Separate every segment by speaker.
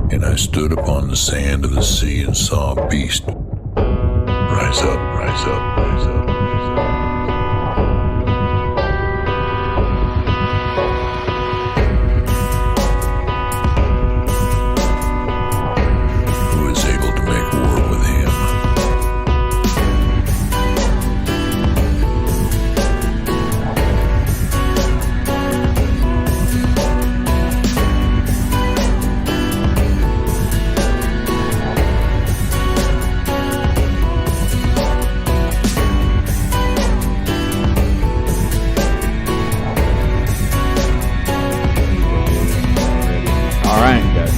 Speaker 1: And I stood upon the sand of the sea and saw a beast rise up, rise up, rise up, rise up. Who is able to make war with him?
Speaker 2: All right, guys.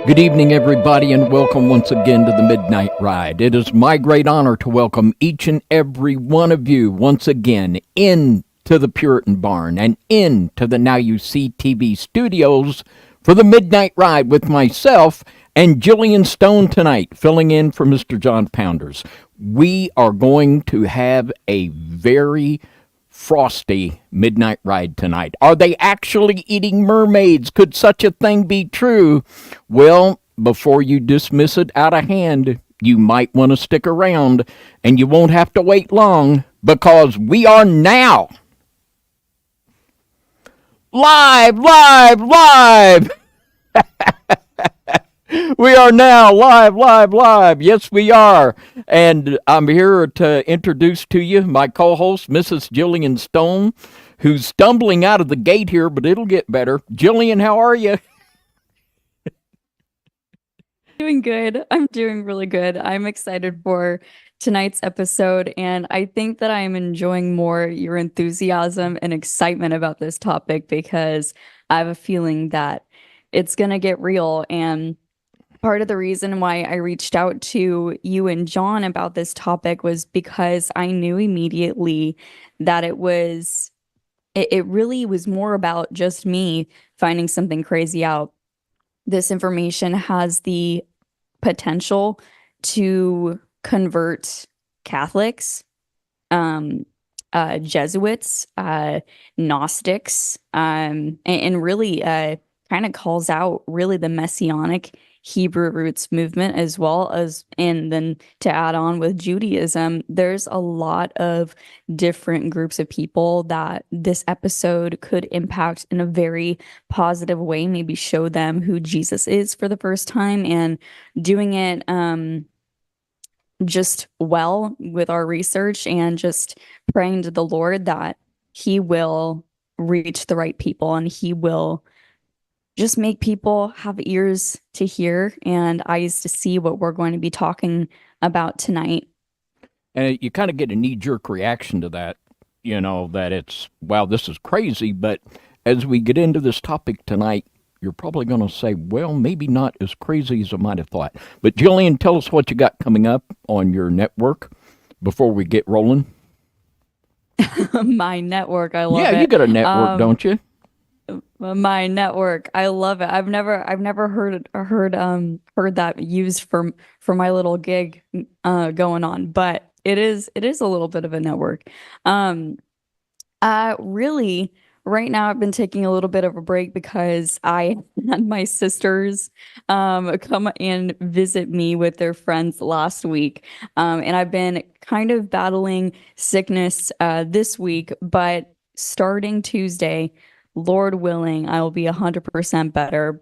Speaker 2: Good evening, everybody, and welcome once again to the Midnight Ride. It is my great honor to welcome each and every one of you once again into the Puritan Barn and into the NYSTV studios for the Midnight Ride with myself and Jillian Stone tonight, filling in for Mr. John Pounders. We are going to have a very frosty midnight ride tonight. Are they actually eating mermaids? Could such a thing be true? Well, before you dismiss it out of hand, you might want to stick around, and you won't have to wait long, because we are now live! We are now live. Yes, we are. And I'm here to introduce to you my co-host, Mrs. Jillian Stone, who's stumbling out of the gate here, but it'll get better. Jillian, how are you?
Speaker 3: Doing good. I'm doing really good. I'm excited for tonight's episode, and I think that I am enjoying more your enthusiasm and excitement about this topic because I have a feeling that it's going to get real. And part of the reason why I reached out to you and John about this topic was because I knew immediately that it really was more about just me finding something crazy out. This information has the potential to convert Catholics, Jesuits, Gnostics, and really kind of calls out really the Messianic Hebrew roots movement, as well as, and then to add on with Judaism, there's a lot of different groups of people that this episode could impact in a very positive way, maybe show them who Jesus is for the first time, and doing it just well with our research and just praying to the Lord that he will reach the right people and he will just make people have ears to hear and eyes to see what we're going to be talking about tonight.
Speaker 2: And you kind of get a knee-jerk reaction to that, that it's, wow, this is crazy. But as we get into this topic tonight, you're probably going to say, well, maybe not as crazy as I might have thought. But Jillian, tell us what you got coming up on your network before we get rolling.
Speaker 3: My network, I love it.
Speaker 2: Yeah, you got a network, don't you?
Speaker 3: My network, I love it. I've never heard that used for my little gig going on, but it is a little bit of a network. Really, right now I've been taking a little bit of a break because I had my sisters come and visit me with their friends last week, and I've been kind of battling sickness this week, but starting Tuesday, Lord willing, I will be 100% better.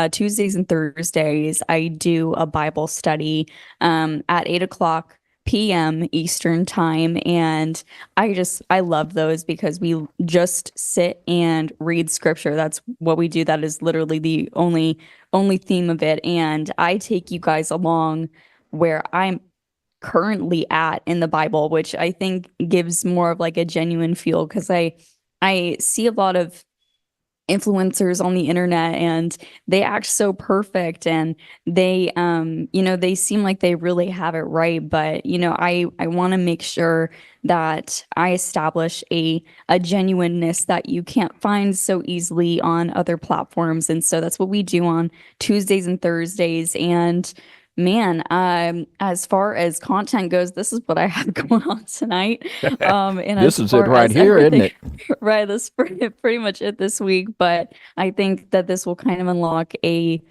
Speaker 3: Tuesdays and Thursdays, I do a Bible study at 8 o'clock p.m. Eastern time. And I love those because we just sit and read scripture. That's what we do. That is literally the only theme of it. And I take you guys along where I'm currently at in the Bible, which I think gives more of like a genuine feel, because I see a lot of influencers on the internet and they act so perfect and they they seem like they really have it right, but I want to make sure that I establish a genuineness that you can't find so easily on other platforms. And so that's what we do on Tuesdays and Thursdays. And Man, as far as content goes, this is what I have going on tonight. And
Speaker 2: This
Speaker 3: as
Speaker 2: is it
Speaker 3: far
Speaker 2: right
Speaker 3: as
Speaker 2: here, isn't
Speaker 3: everything,
Speaker 2: it?
Speaker 3: right, that's pretty much it this week. But I think that this will kind of unlock a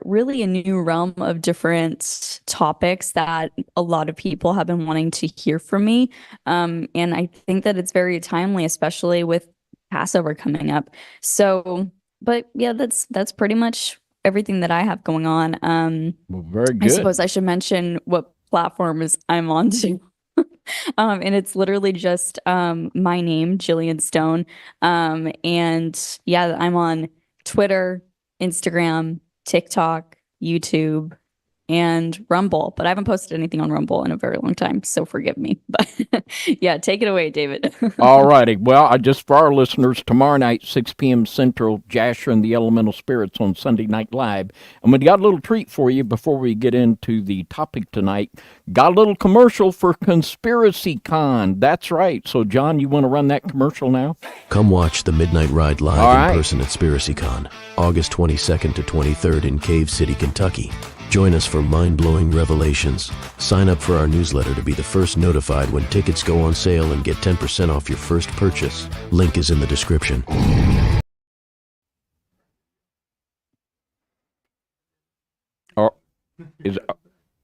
Speaker 3: really a new realm of different topics that a lot of people have been wanting to hear from me. And I think that it's very timely, especially with Passover coming up. So, but yeah, that's pretty much everything that I have going on.
Speaker 2: Well, very
Speaker 3: I
Speaker 2: good.
Speaker 3: suppose I should mention what platforms I'm on to. And it's literally just my name, Jillian Stone. And yeah, I'm on Twitter, Instagram, TikTok, YouTube, and Rumble. But I haven't posted anything on Rumble in a very long time, so forgive me. But yeah, take it away, David.
Speaker 2: All righty. Well, just for our listeners, tomorrow night, 6 p.m. Central, Jasher and the Elemental Spirits on Sunday Night Live. And we got a little treat for you before we get into the topic tonight. Got a little commercial for Conspiracy Con. That's right. So, John, you want to run that commercial now?
Speaker 4: Come watch the Midnight Ride
Speaker 2: All
Speaker 4: live
Speaker 2: right.
Speaker 4: in person at SpiracyCon, August 22nd to 23rd in Cave City, Kentucky. Join us for mind-blowing revelations. Sign up for our newsletter to be the first notified when tickets go on sale and get 10% off your first purchase. Link is in the description.
Speaker 2: Or is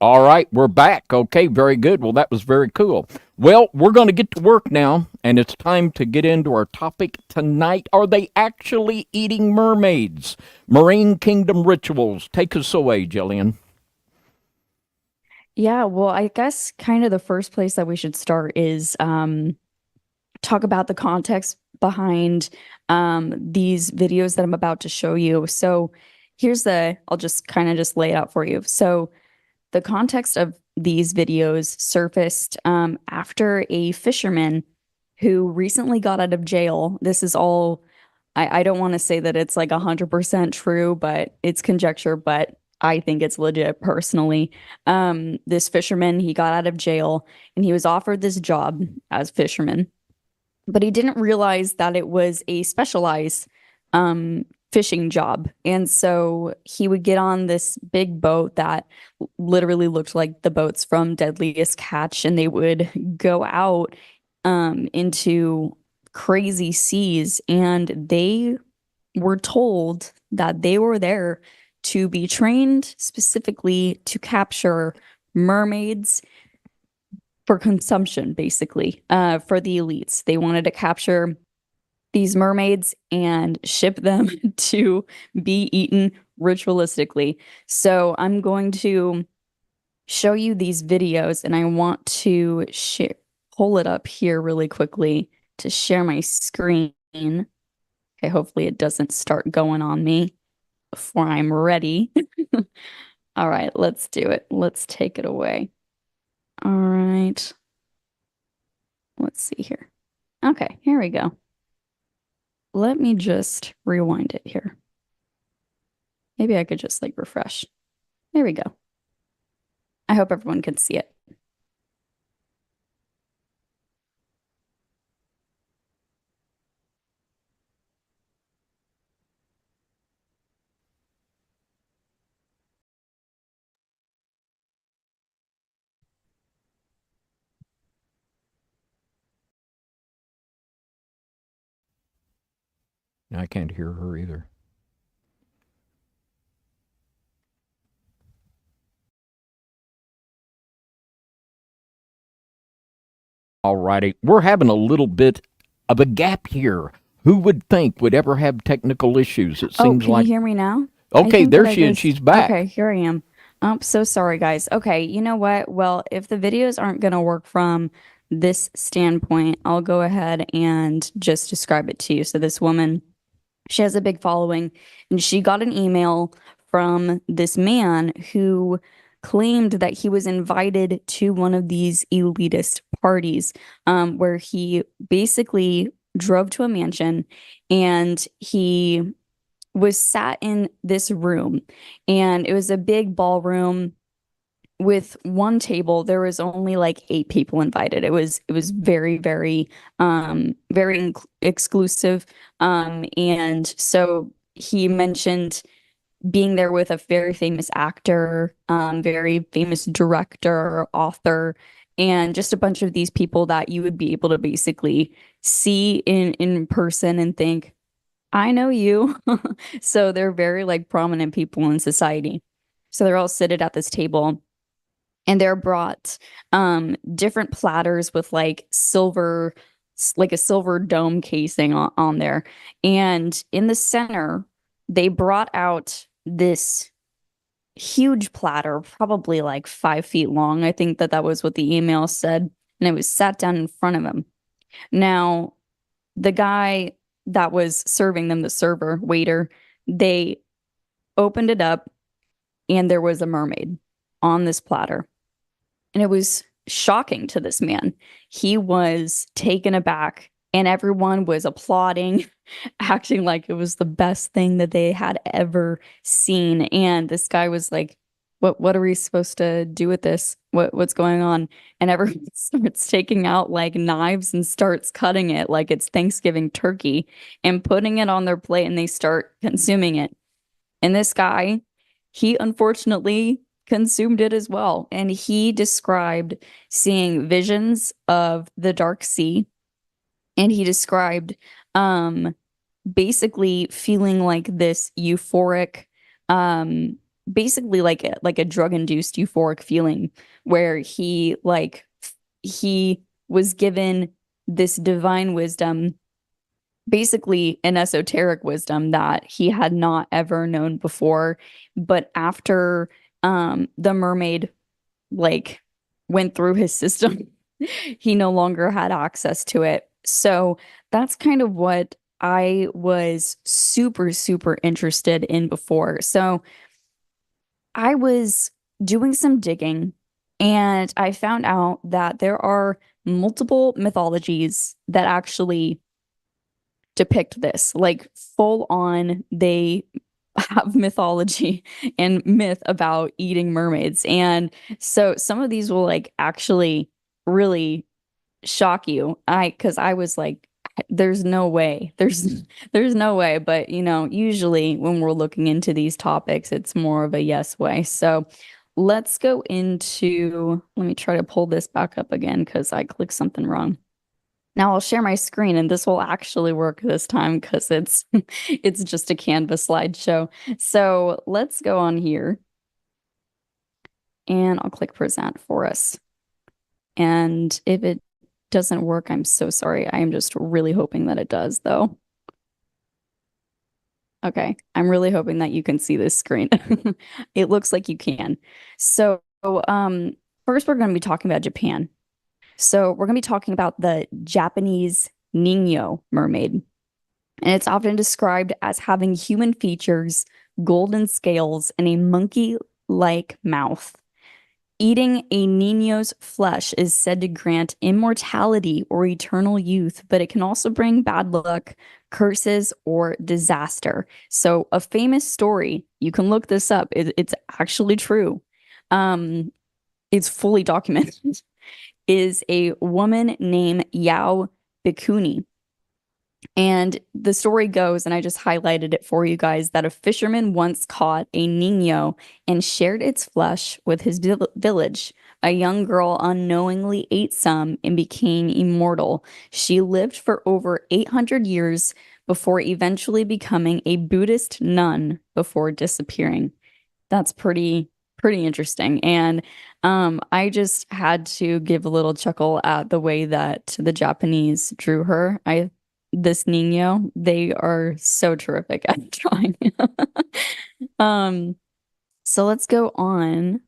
Speaker 2: All right, we're back. Okay, very good. Well, that was very cool. Well, we're going to get to work now, and it's time to get into our topic tonight. Are they actually eating mermaids? Marine Kingdom rituals. Take us away, Jillian.
Speaker 3: Yeah, well, I guess kind of the first place that we should start is talk about the context behind these videos that I'm about to show you. So I'll just kind of just lay it out for you. So the context of these videos surfaced after a fisherman who recently got out of jail. This is all, I don't want to say that it's like 100% true, but it's conjecture, but I think it's legit personally. This fisherman, he got out of jail and he was offered this job as fisherman, but he didn't realize that it was a specialized fishing job. And so he would get on this big boat that literally looked like the boats from Deadliest Catch, and they would go out into crazy seas, and they were told that they were there to be trained specifically to capture mermaids for consumption, basically, for the elites. They wanted to capture these mermaids and ship them to be eaten ritualistically. So I'm going to show you these videos, and I want to pull it up here really quickly to share my screen. Okay, hopefully it doesn't start going on me before I'm ready. All right, let's do it. Let's take it away. All right. Let's see here. Okay, here we go. Let me just rewind it here. Maybe I could just like refresh. There we go. I hope everyone can see it.
Speaker 2: I can't hear her either. All righty. We're having a little bit of a gap here. Who would think would ever have technical issues? It seems
Speaker 3: can
Speaker 2: like.
Speaker 3: you hear me now?
Speaker 2: Okay, there she is. She's back.
Speaker 3: Okay, here I am. I'm so sorry, guys. Okay, you know what? Well, if the videos aren't going to work from this standpoint, I'll go ahead and just describe it to you. So this woman, she has a big following, and she got an email from this man who claimed that he was invited to one of these elitist parties, where he basically drove to a mansion, and he was sat in this room, and it was a big ballroom with one table. There was only like 8 people invited. It was very, very exclusive. And so he mentioned being there with a very famous actor, very famous director, author, and just a bunch of these people that you would be able to basically see in person and think, I know you. So they're very like prominent people in society. So they're all seated at this table, and they're brought different platters with like silver, like a silver dome casing on there. And in the center, they brought out this huge platter, probably like 5 feet long. I think that was what the email said. And it was sat down in front of him. Now, the guy that was serving them, the server, waiter, they opened it up and there was a mermaid on this platter. And it was shocking to this man. He was taken aback and everyone was applauding, acting like it was the best thing that they had ever seen. And this guy was like, what are we supposed to do with this? What's going on? And everyone starts taking out like knives and starts cutting it like it's Thanksgiving turkey and putting it on their plate, and they start consuming it. And this guy, he unfortunately consumed it as well. And he described seeing visions of the dark sea. And he described basically feeling like this euphoric, basically like a drug-induced euphoric feeling where he was given this divine wisdom, basically an esoteric wisdom that he had not ever known before. But after the mermaid like went through his system, he no longer had access to it. So that's kind of what I was super, super interested in before. So I was doing some digging and I found out that there are multiple mythologies that actually depict this, like full on. They have mythology and myth about eating mermaids. And so some of these will like actually really shock you. Because I was like, there's no way. There's no way. But usually when we're looking into these topics, it's more of a yes way. So let's go into, let me try to pull this back up again because I clicked something wrong. Now I'll share my screen and this will actually work this time because it's it's just a Canva slideshow. So let's go on here and I'll click present for us. And if it doesn't work, I'm so sorry. I am just really hoping that it does though. Okay, I'm really hoping that you can see this screen. It looks like you can. So first we're going to be talking about Japan. So we're going to be talking about the Japanese Ningyo mermaid. And it's often described as having human features, golden scales, and a monkey-like mouth. Eating a Nino's flesh is said to grant immortality or eternal youth, but it can also bring bad luck, curses, or disaster. So a famous story, you can look this up. It's actually true. It's fully documented. Is a woman named Yao Bikuni. And the story goes, and I just highlighted it for you guys, that a fisherman once caught a Nino and shared its flesh with his village. A young girl unknowingly ate some and became immortal. She lived for over 800 years before eventually becoming a Buddhist nun before disappearing. That's pretty interesting. And I just had to give a little chuckle at the way that the Japanese drew her. This Nino, they are so terrific at drawing. So let's go on.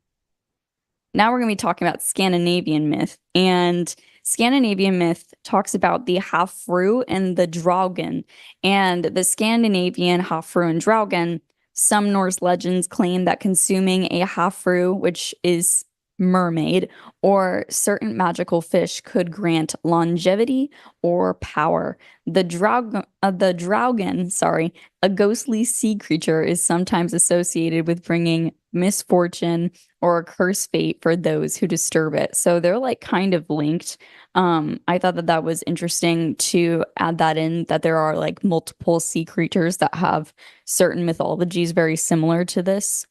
Speaker 3: Now we're going to be talking about Scandinavian myth. And Scandinavian myth talks about the Hafru and the Draugen. And the Scandinavian Hafru and Draugen, some Norse legends claim that consuming a Hafru, which is mermaid, or certain magical fish could grant longevity or power. The draugen, sorry, a ghostly sea creature, is sometimes associated with bringing misfortune or a curse fate for those who disturb it. So they're like kind of linked. I thought that that was interesting to add that in, that there are like multiple sea creatures that have certain mythologies very similar to this.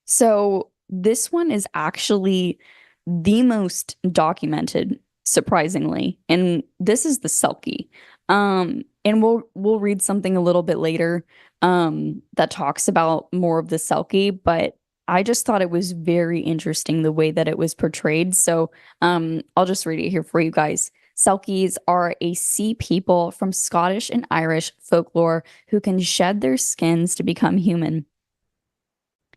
Speaker 3: So this one is actually the most documented, surprisingly, and this is the Selkie. And we'll read something a little bit later that talks about more of the Selkie, but I just thought it was very interesting the way that it was portrayed. So I'll just read it here for you guys. Selkies are a sea people from Scottish and Irish folklore who can shed their skins to become human.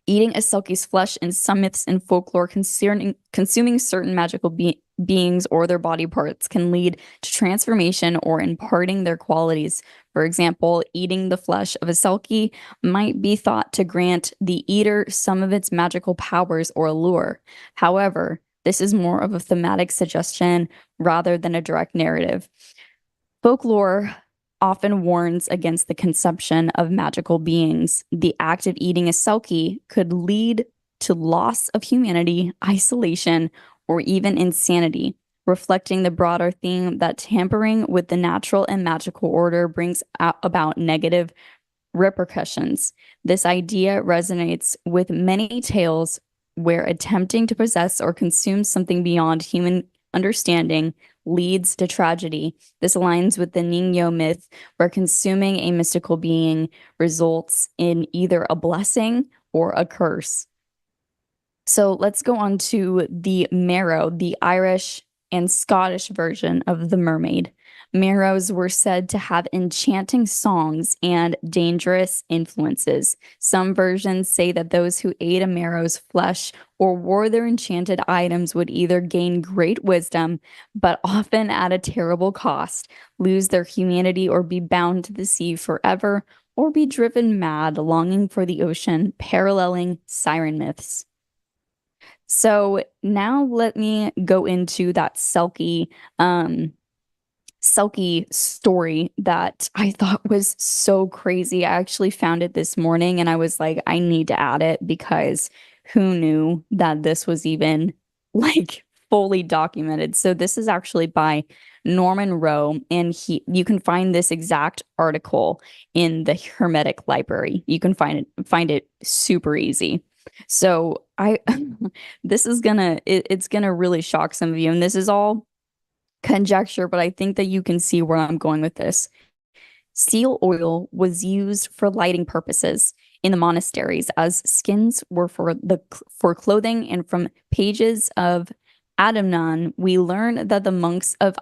Speaker 3: Eating a Selkie's flesh in some myths and folklore concerning consuming certain magical beings or their body parts can lead to transformation or imparting their qualities. For example, eating the flesh of a Selkie might be thought to grant the eater some of its magical powers or allure. However, this is more of a thematic suggestion rather than a direct narrative. Folklore often warns against the conception of magical beings. The act of eating a Selkie could lead to loss of humanity, isolation, or even insanity, reflecting the broader theme that tampering with the natural and magical order brings about negative repercussions. This idea resonates with many tales where attempting to possess or consume something beyond human understanding leads to tragedy. This aligns with the Ningyo myth, where consuming a mystical being results in either a blessing or a curse. So let's go on to the Marrow, the Irish and Scottish version of the mermaid. Marrows were said to have enchanting songs and dangerous influences. Some versions say that those who ate a marrow's flesh or wore their enchanted items would either gain great wisdom, but often at a terrible cost, lose their humanity or be bound to the sea forever, or be driven mad, longing for the ocean, paralleling siren myths. So now let me go into that Selkie story that I thought was so crazy. I actually found it this morning and I was like, I need to add it because who knew that this was even like fully documented. So this is actually by Norman Rowe, and you can find this exact article in the Hermetic Library. You can find it super easy. So I this is it's gonna really shock some of you, and this is all conjecture, but I think that you can see where I'm going with this. Seal oil was used for lighting purposes in the monasteries, as skins were for clothing, and from pages of Adamnan, we learn that the monks of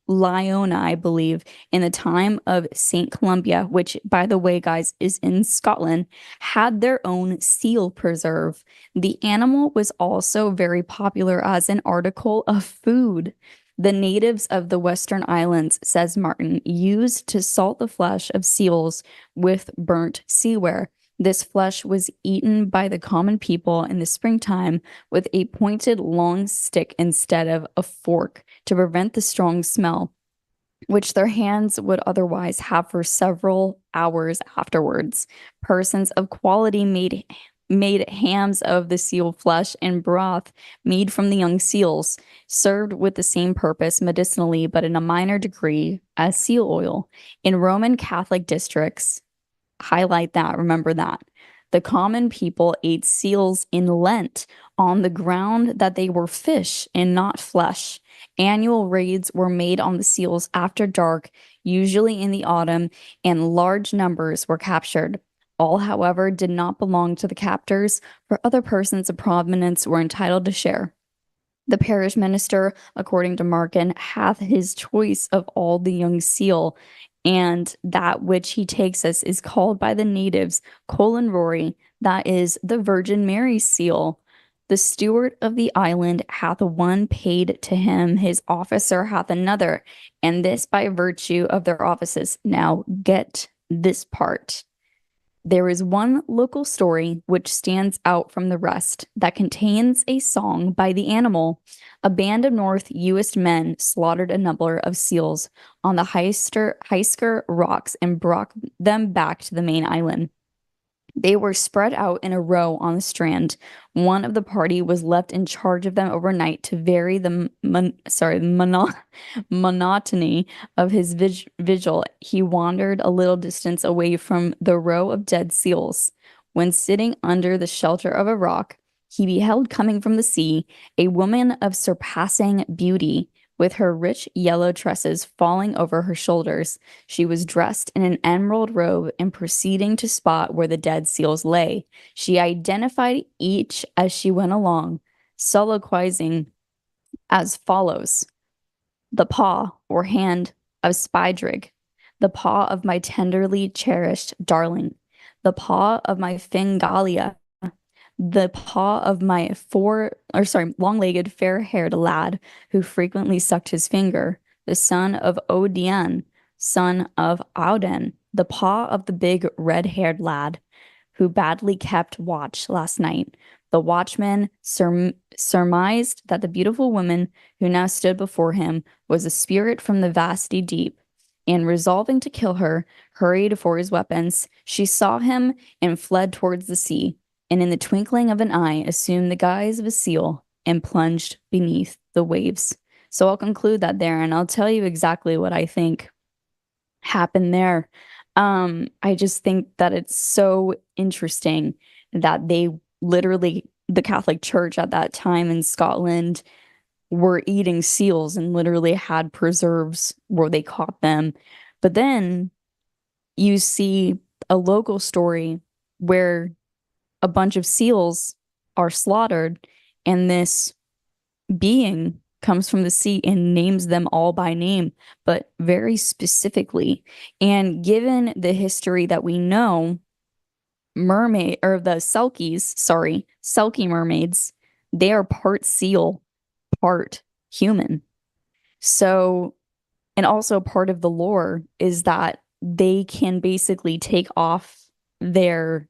Speaker 3: Lyon, I believe, in the time of St. Columbia, which, by the way, guys, is in Scotland, had their own seal preserve. The animal was also very popular as an article of food. The natives of the Western Islands, says Martin, used to salt the flesh of seals with burnt seaware. This flesh was eaten by the common people in the springtime with a pointed long stick instead of a fork to prevent the strong smell, which their hands would otherwise have for several hours afterwards. Persons of quality made hams of the seal flesh and broth made from the young seals, served with the same purpose medicinally, but in a minor degree as seal oil. In Roman Catholic districts, highlight that, remember that. The common people ate seals in Lent on the ground that they were fish and not flesh. Annual raids were made on the seals after dark, usually in the autumn, and large numbers were captured. All, however, did not belong to the captors, for other persons of prominence were entitled to share. The parish minister, according to Markin, hath his choice of all the young seal, and that which he takes us is called by the natives Colin Rory, that is the Virgin Mary's seal. The steward of the island hath one paid to him, his officer hath another, and this by virtue of their offices. Now get this part. There is one local story which stands out from the rest that contains a song by the animal. A band of North US men slaughtered a number of seals on the Heisker rocks and brought them back to the main island. They were spread out in a row on the strand. One of the party was left in charge of them overnight to vary the monotony of his vigil. He wandered a little distance away from the row of dead seals. When sitting under the shelter of a rock, he beheld coming from the sea a woman of surpassing beauty, with her rich yellow tresses falling over her shoulders. She was dressed in an emerald robe and proceeding to spot where the dead seals lay. She identified each as she went along, soliloquizing as follows: the paw or hand of Spydrig, the paw of my tenderly cherished darling, the paw of my Fingalia, the paw of my long-legged, fair-haired lad who frequently sucked his finger, the son of Odian, son of Auden, the paw of the big red-haired lad who badly kept watch last night. The watchman surmised that the beautiful woman who now stood before him was a spirit from the vasty deep, and resolving to kill her, hurried for his weapons. She saw him and fled towards the sea, and in the twinkling of an eye assumed the guise of a seal and plunged beneath the waves. So I'll conclude that there, and I'll tell you exactly what I think happened there. I just think that it's so interesting that they literally, the Catholic Church at that time in Scotland, were eating seals and literally had preserves where they caught them. But then you see a local story where a bunch of seals are slaughtered, and this being comes from the sea and names them all by name, but very specifically. And given the history that we know, Selkie mermaids, they are part seal, part human. So, and also part of the lore is that they can basically take off their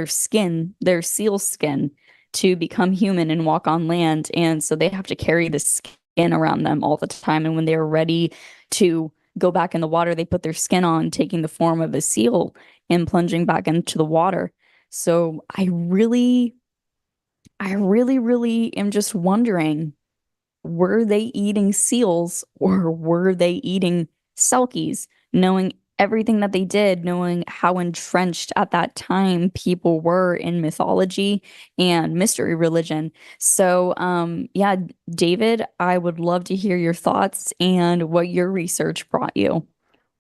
Speaker 3: skin, their seal skin, to become human and walk on land. And so they have to carry the skin around them all the time. And when they're ready to go back in the water, they put their skin on, taking the form of a seal and plunging back into the water. So I really am just wondering, were they eating seals or were they eating selkies, knowing everything that they did, knowing how entrenched at that time people were in mythology and mystery religion. So, yeah, David, I would love to hear your thoughts and what your research brought you.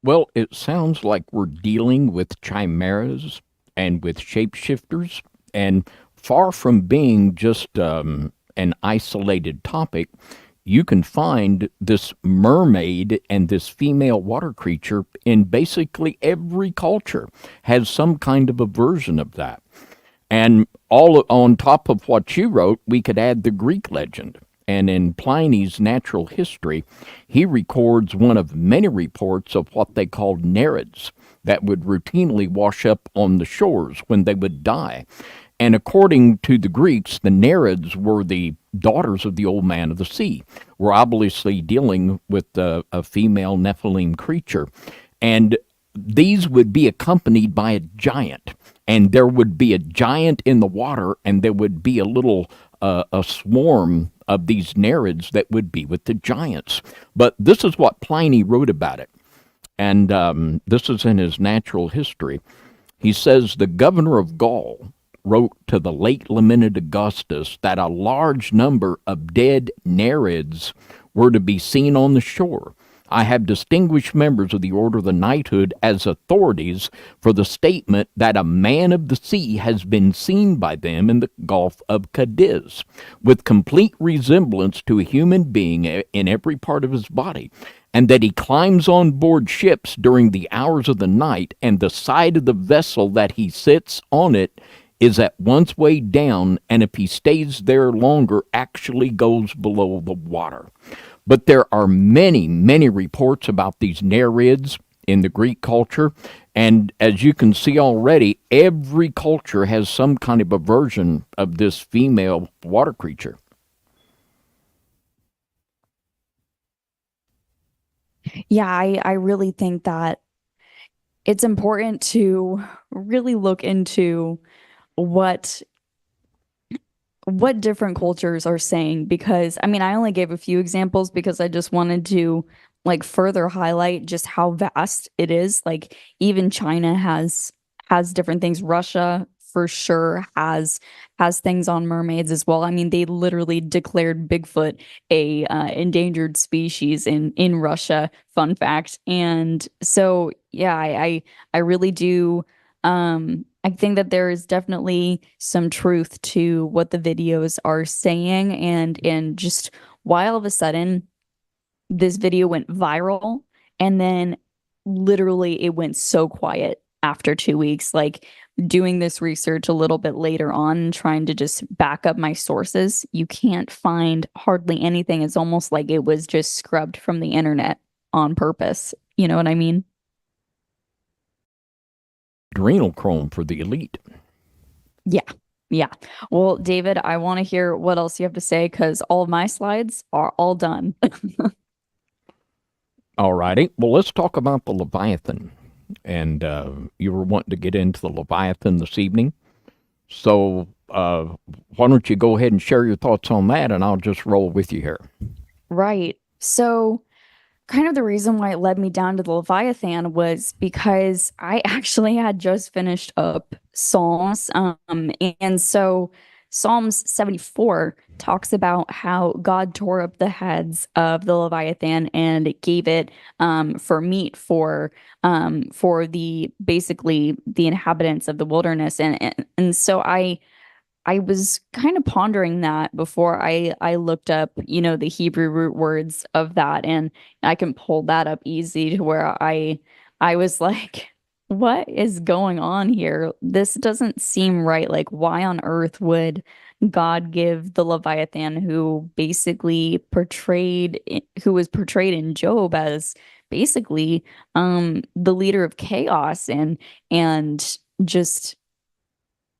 Speaker 2: Well, it sounds like we're dealing with chimeras and with shapeshifters, and far from being just an isolated topic, you can find this mermaid and this female water creature in basically every culture, has some kind of a version of that. And all on top of what you wrote, we could add the Greek legend. And in Pliny's Natural History, he records one of many reports of what they called Nereids that would routinely wash up on the shores when they would die. And according to the Greeks, the Nereids were the daughters of the old man of the sea. We're obviously dealing with a female Nephilim creature. And these would be accompanied by a giant. And there would be a giant in the water, and there would be a swarm of these Nereids that would be with the giants. But this is what Pliny wrote about it. And this is in his Natural History. He says, the governor of Gaul wrote to the late lamented Augustus that a large number of dead Nereids were to be seen on the shore. I have distinguished members of the Order of the Knighthood as authorities for the statement that a man of the sea has been seen by them in the Gulf of Cadiz, with complete resemblance to a human being in every part of his body, and that he climbs on board ships during the hours of the night, and the side of the vessel that he sits on it is at once weighed down, and if he stays there longer, actually goes below the water. But there are many, many reports about these Nereids in the Greek culture. And as you can see already, every culture has some kind of a version of this female water creature.
Speaker 3: Yeah, I really think that it's important to really look into what different cultures are saying, because I mean, I only gave a few examples because I just wanted to like further highlight just how vast it is. Like even China has different things. Russia for sure has things on mermaids as well. I mean, they literally declared Bigfoot a endangered species in Russia. Fun fact. And so yeah, I really do I think that there is definitely some truth to what the videos are saying, and just why all of a sudden this video went viral and then literally it went so quiet after 2 weeks. Like doing this research a little bit later on, trying to just back up my sources, you can't find hardly anything. It's almost like it was just scrubbed from the internet on purpose. You know what I mean?
Speaker 2: Adrenochrome for the elite.
Speaker 3: Yeah. Yeah. Well, David, I want to hear what else you have to say because all of my slides are all done.
Speaker 2: All righty. Well, let's talk about the Leviathan. And you were wanting to get into the Leviathan this evening. So why don't you go ahead and share your thoughts on that, and I'll just roll with you here.
Speaker 3: Right. So kind of the reason why it led me down to the Leviathan was because I actually had just finished up Psalms. And so Psalms 74 talks about how God tore up the heads of the Leviathan and gave it for meat for the basically the inhabitants of the wilderness. And so I was kind of pondering that before I looked up, the Hebrew root words of that, and I can pull that up easy to where I was like, what is going on here? This doesn't seem right. Like, why on earth would God give the Leviathan, who was portrayed in Job as basically the leader of chaos and just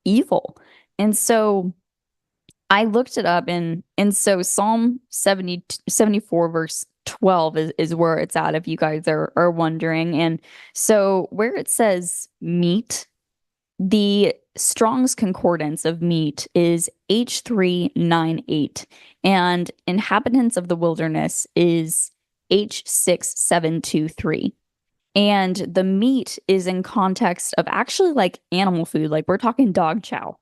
Speaker 3: evil. And so I looked it up, and so Psalm 74 verse 12 is where it's at if you guys are wondering. And so where it says meat, the Strong's concordance of meat is H398, and inhabitants of the wilderness is H6723. And the meat is in context of actually like animal food, like we're talking dog chow.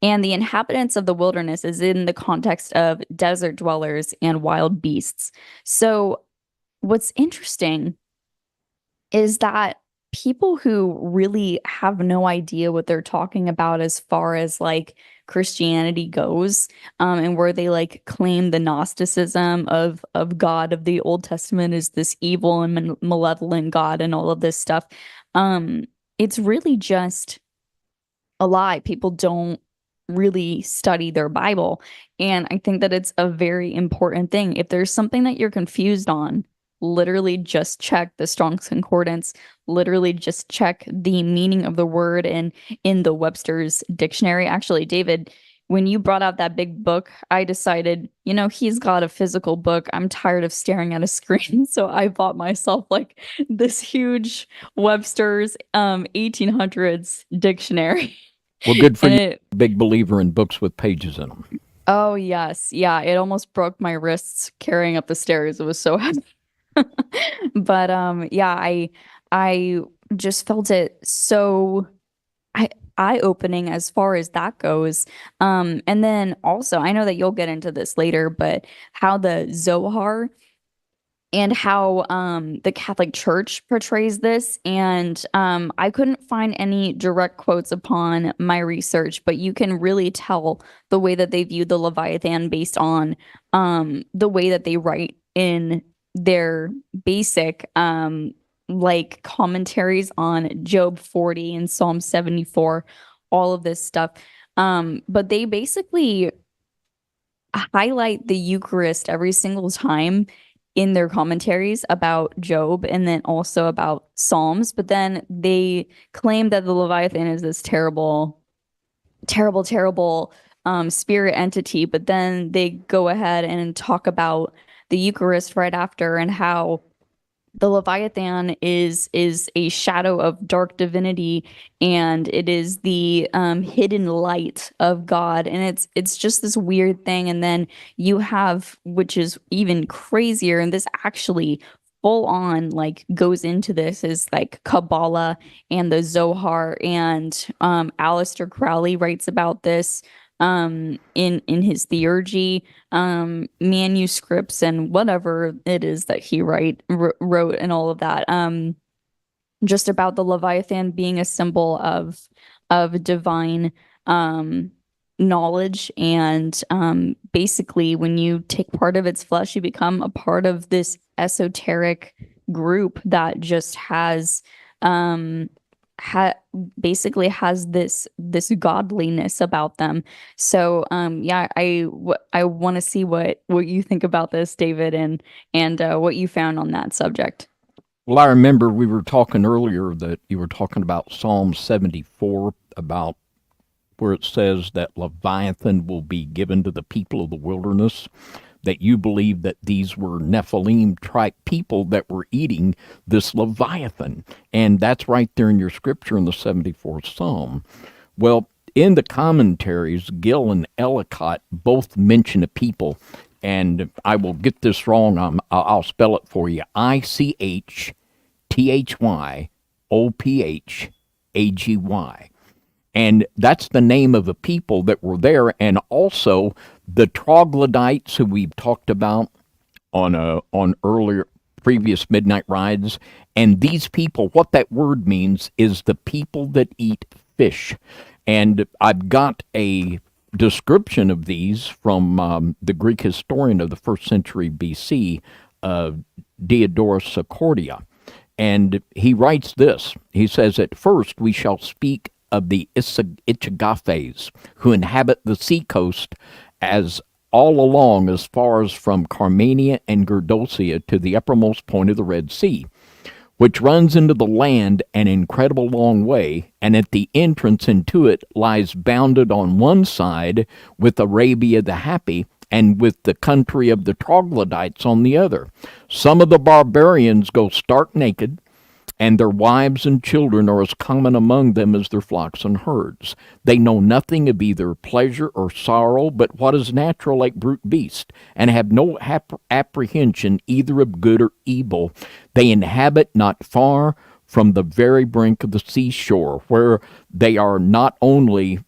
Speaker 3: And the inhabitants of the wilderness is in the context of desert dwellers and wild beasts. So what's interesting is that people who really have no idea what they're talking about as far as like Christianity goes, and where they like claim the Gnosticism of God of the Old Testament is this evil and malevolent God and all of this stuff, it's really just a lie. People don't really study their Bible. And I think that it's a very important thing. If there's something that you're confused on, literally just check the Strong's Concordance, literally just check the meaning of the word in the Webster's dictionary. Actually, David, when you brought out that big book, I decided, he's got a physical book. I'm tired of staring at a screen. So I bought myself like this huge Webster's 1800s dictionary.
Speaker 2: Well, good for
Speaker 3: And
Speaker 2: you. Big believer in books with pages in them.
Speaker 3: oh yes, yeah, it almost broke my wrists carrying up the stairs. It was so heavy. But yeah, I just felt it so eye-opening as far as that goes. And then also, I know that you'll get into this later, but how the Zohar and how the Catholic Church portrays this. And I couldn't find any direct quotes upon my research, but you can really tell the way that they view the Leviathan based on the way that they write in their basic like commentaries on Job 40 and Psalm 74, all of this stuff. But they basically highlight the Eucharist every single time in their commentaries about Job and then also about Psalms, but then they claim that the Leviathan is this terrible, terrible, terrible spirit entity, but then they go ahead and talk about the Eucharist right after and how the Leviathan is a shadow of dark divinity, and it is the hidden light of God, and it's just this weird thing. And then you have, which is even crazier, and this actually full on like goes into this, is like Kabbalah and the Zohar, and Aleister Crowley writes about this in his theurgy manuscripts and whatever it is that he wrote and all of that, just about the Leviathan being a symbol of divine knowledge, and basically when you take part of its flesh, you become a part of this esoteric group that just has basically has this godliness about them. So yeah, I want to see what you think about this, David, and what you found on that subject.
Speaker 2: Well, I remember we were talking earlier that you were talking about Psalm 74, about where it says that Leviathan will be given to the people of the wilderness, that you believe that these were Nephilim type people that were eating this Leviathan. And that's right there in your scripture in the 74th Psalm. Well, in the commentaries, Gill and Ellicott both mention a people, and I will get this wrong. I'll spell it for you. ICHTHYOPHAGY. And that's the name of the people that were there, and also the troglodytes who we've talked about on earlier previous midnight rides. And these people, what that word means is the people that eat fish. And I've got a description of these from the Greek historian of the 1st century BC, Diodorus Sicordia. And he writes this. He says, "At first we shall speak of the Ichagafes, who inhabit the seacoast as all along as far as from Carmania and Gerdosia to the uppermost point of the Red Sea, which runs into the land an incredible long way, and at the entrance into it lies bounded on one side with Arabia the Happy, and with the country of the troglodytes on the other. Some of the barbarians go stark naked, and their wives and children are as common among them as their flocks and herds. They know nothing of either pleasure or sorrow, but what is natural like brute beasts, and have no apprehension either of good or evil. They inhabit not far from the very brink of the seashore, where they are not only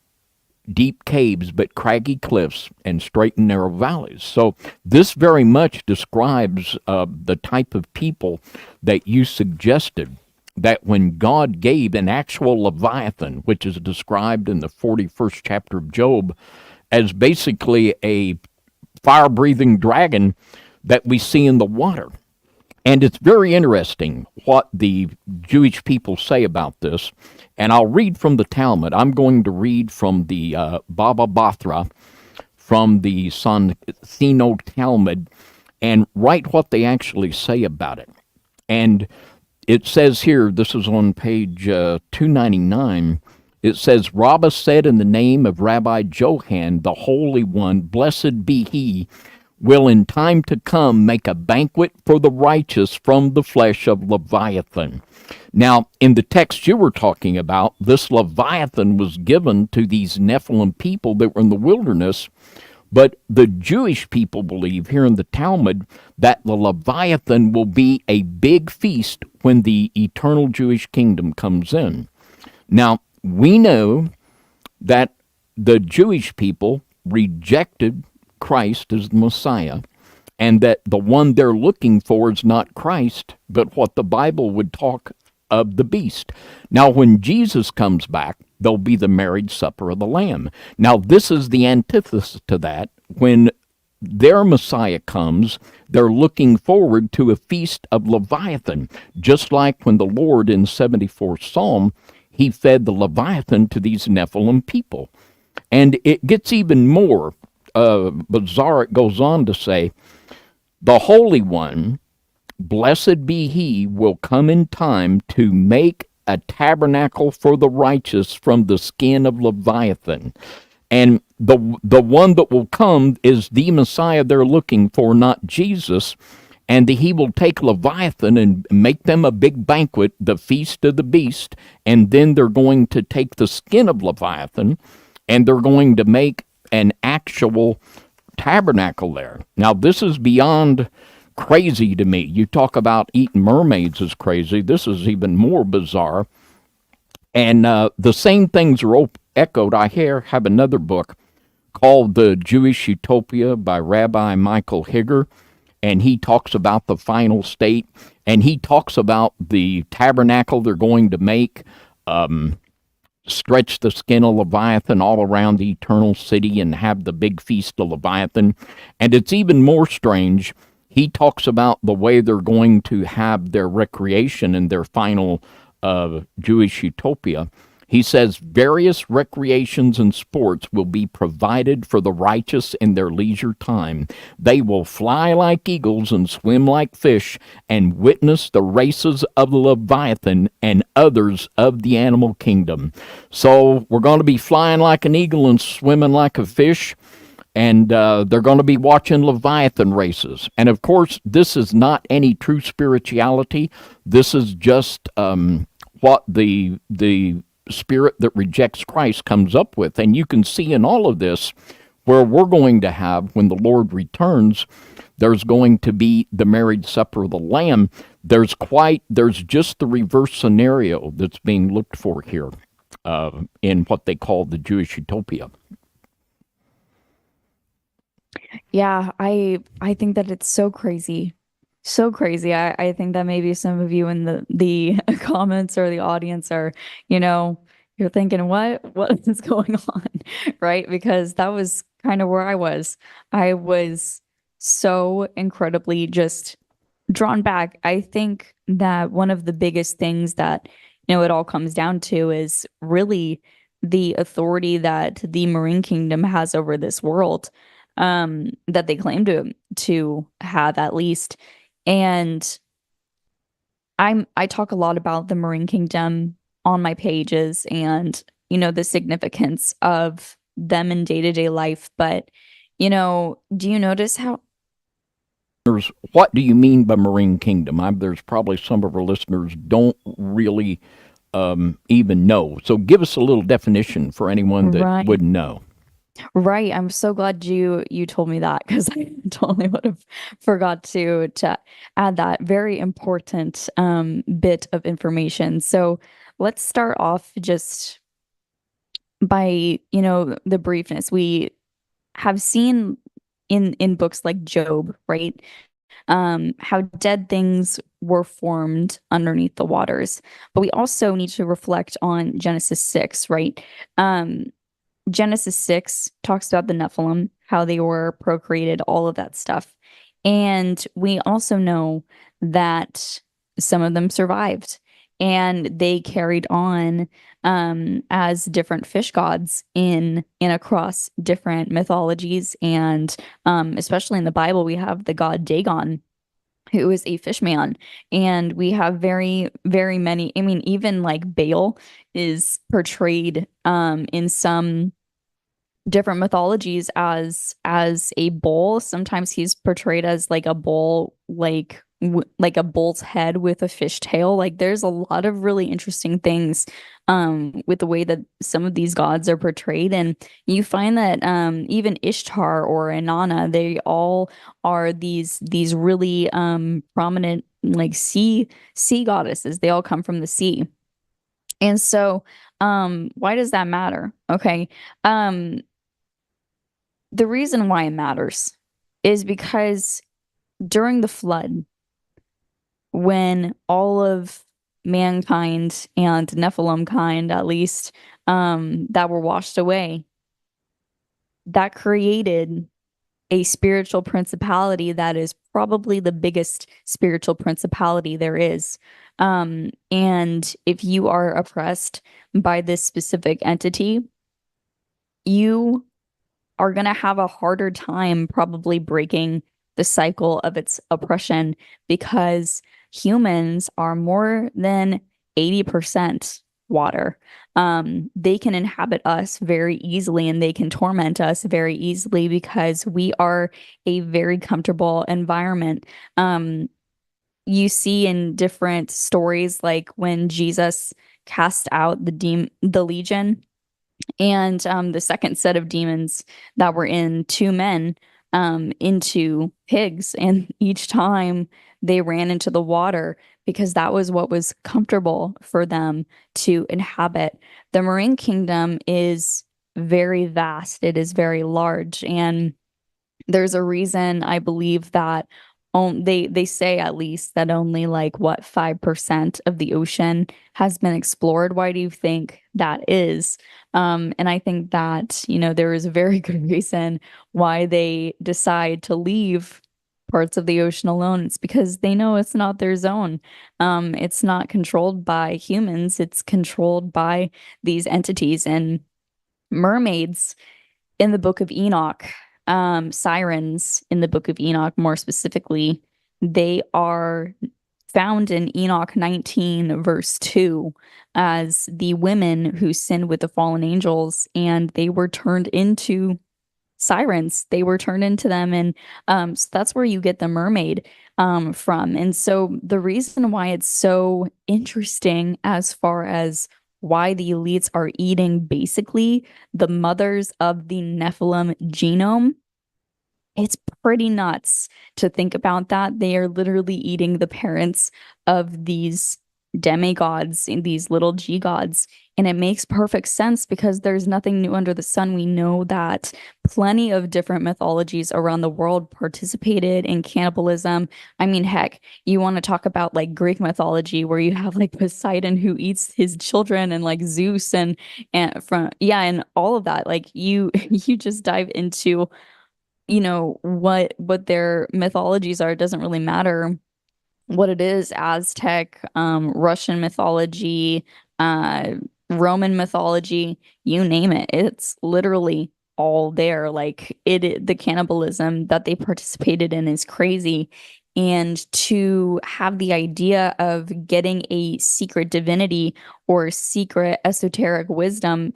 Speaker 2: deep caves, but craggy cliffs and straight and narrow valleys." So this very much describes the type of people that you suggested, that when God gave an actual Leviathan, which is described in the 41st chapter of Job as basically a fire-breathing dragon that we see in the water. And it's very interesting what the Jewish people say about this. And I'll read from the Talmud. I'm going to read from the Baba Batra, from the Santhino Talmud, and write what they actually say about it. And it says here, this is on page 299, it says, "Rabbah said in the name of Rabbi Johan, the Holy One, blessed be he, will in time to come make a banquet for the righteous from the flesh of Leviathan." Now, in the text you were talking about, this Leviathan was given to these Nephilim people that were in the wilderness, but the Jewish people believe here in the Talmud that the Leviathan will be a big feast when the eternal Jewish kingdom comes in. Now, we know that the Jewish people rejected Christ as the Messiah, and that the one they're looking for is not Christ, but what the Bible would talk of the beast. Now, when Jesus comes back, there'll be the marriage supper of the Lamb. Now, this is the antithesis to that. When their Messiah comes, they're looking forward to a feast of Leviathan, just like when the Lord in 74th Psalm, he fed the Leviathan to these Nephilim people. And it gets even more bizarre. It goes on to say, The Holy One, blessed be he, will come in time to make a tabernacle for the righteous from the skin of Leviathan. And the one that will come is the Messiah they're looking for, not Jesus. And he will take Leviathan and make them a big banquet, the feast of the beast. And then they're going to take the skin of Leviathan and they're going to make an actual tabernacle there. Now, this is beyond crazy to me. You talk about eating mermaids is crazy. This is even more bizarre. And the same things are echoed. I have another book called The Jewish Utopia by Rabbi Michael Higger, and he talks about the final state, and he talks about the tabernacle they're going to make, stretch the skin of Leviathan all around the eternal city and have the big feast of Leviathan. And it's even more strange. He talks about the way they're going to have their recreation in their final Jewish utopia. He says various recreations and sports will be provided for the righteous in their leisure time. They will fly like eagles and swim like fish and witness the races of the Leviathan and others of the animal kingdom. So we're going to be flying like an eagle and swimming like a fish, and they're going to be watching Leviathan races. And of course, this is not any true spirituality. This is just what the spirit that rejects Christ comes up with. And you can see in all of this where we're going to have, when the Lord returns, there's going to be the marriage supper of the Lamb. There's just the reverse scenario that's being looked for here in what they call the Jewish utopia.
Speaker 3: Yeah, I think that it's so crazy. So crazy. I think that maybe some of you in the comments or the audience are, you're thinking, what is going on? Right? Because that was kind of where I was. I was so incredibly just drawn back. I think that one of the biggest things that, it all comes down to is really the authority that the Marine Kingdom has over this world, that they claim to have at least. And I talk a lot about the Marine Kingdom on my pages and, the significance of them in day-to-day life. But, do you notice how
Speaker 2: What do you mean by Marine Kingdom? There's probably some of our listeners don't really even know. So give us a little definition for anyone that wouldn't know.
Speaker 3: Right. I'm so glad you told me that, because I totally would have forgot to add that very important bit of information. So let's start off just by, the briefness. We have seen in books like Job, right? How dead things were formed underneath the waters. But we also need to reflect on Genesis 6, right? Genesis 6 talks about the Nephilim, how they were procreated, all of that stuff. And we also know that some of them survived and they carried on as different fish gods in across different mythologies. And especially in the Bible, we have the god Dagon, who is a fish man. And we have very, very many, even like Baal is portrayed in some different mythologies as a bull. Sometimes he's portrayed as like a bull, like a bull's head with a fish tail. Like there's a lot of really interesting things with the way that some of these gods are portrayed. And you find that even Ishtar or Inanna, they all are these really prominent like sea goddesses. They all come from the sea. And so why does that matter? Okay. The reason why it matters is because during the flood, when all of mankind and Nephilim kind, at least, that were washed away, that created a spiritual principality that is probably the biggest spiritual principality there is. And if you are oppressed by this specific entity, you are going to have a harder time probably breaking the cycle of its oppression, because humans are more than 80% water. They can inhabit us very easily and they can torment us very easily because we are a very comfortable environment. You see in different stories, like when Jesus cast out the legion, and the second set of demons that were in two men into pigs, and each time they ran into the water because that was what was comfortable for them to inhabit. The marine kingdom is very vast, it is very large, and there's a reason I believe that they say at least that only like what 5% of the ocean has been explored. Why do you think that is? And I think that, there is a very good reason why they decide to leave parts of the ocean alone. It's because they know it's not their zone. It's not controlled by humans, it's controlled by these entities. And mermaids in the Book of Enoch, sirens in the Book of Enoch, more specifically, they are found in Enoch 19, verse 2, as the women who sinned with the fallen angels, and they were turned into sirens. They were turned into them, and so that's where you get the mermaid from. And so the reason why it's so interesting as far as why the elites are eating basically the mothers of the Nephilim genome, it's pretty nuts to think about that. They are literally eating the parents of these demigods and these little G gods. And it makes perfect sense because there's nothing new under the sun. We know that plenty of different mythologies around the world participated in cannibalism. I mean, heck, you want to talk about like Greek mythology where you have like Poseidon who eats his children, and like Zeus and and all of that. Like you you just dive into what their mythologies are. It doesn't really matter what it is. Aztec, Russian mythology, Roman mythology, you name it. It's literally all there. Like the cannibalism that they participated in is crazy. And to have the idea of getting a secret divinity or secret esoteric wisdom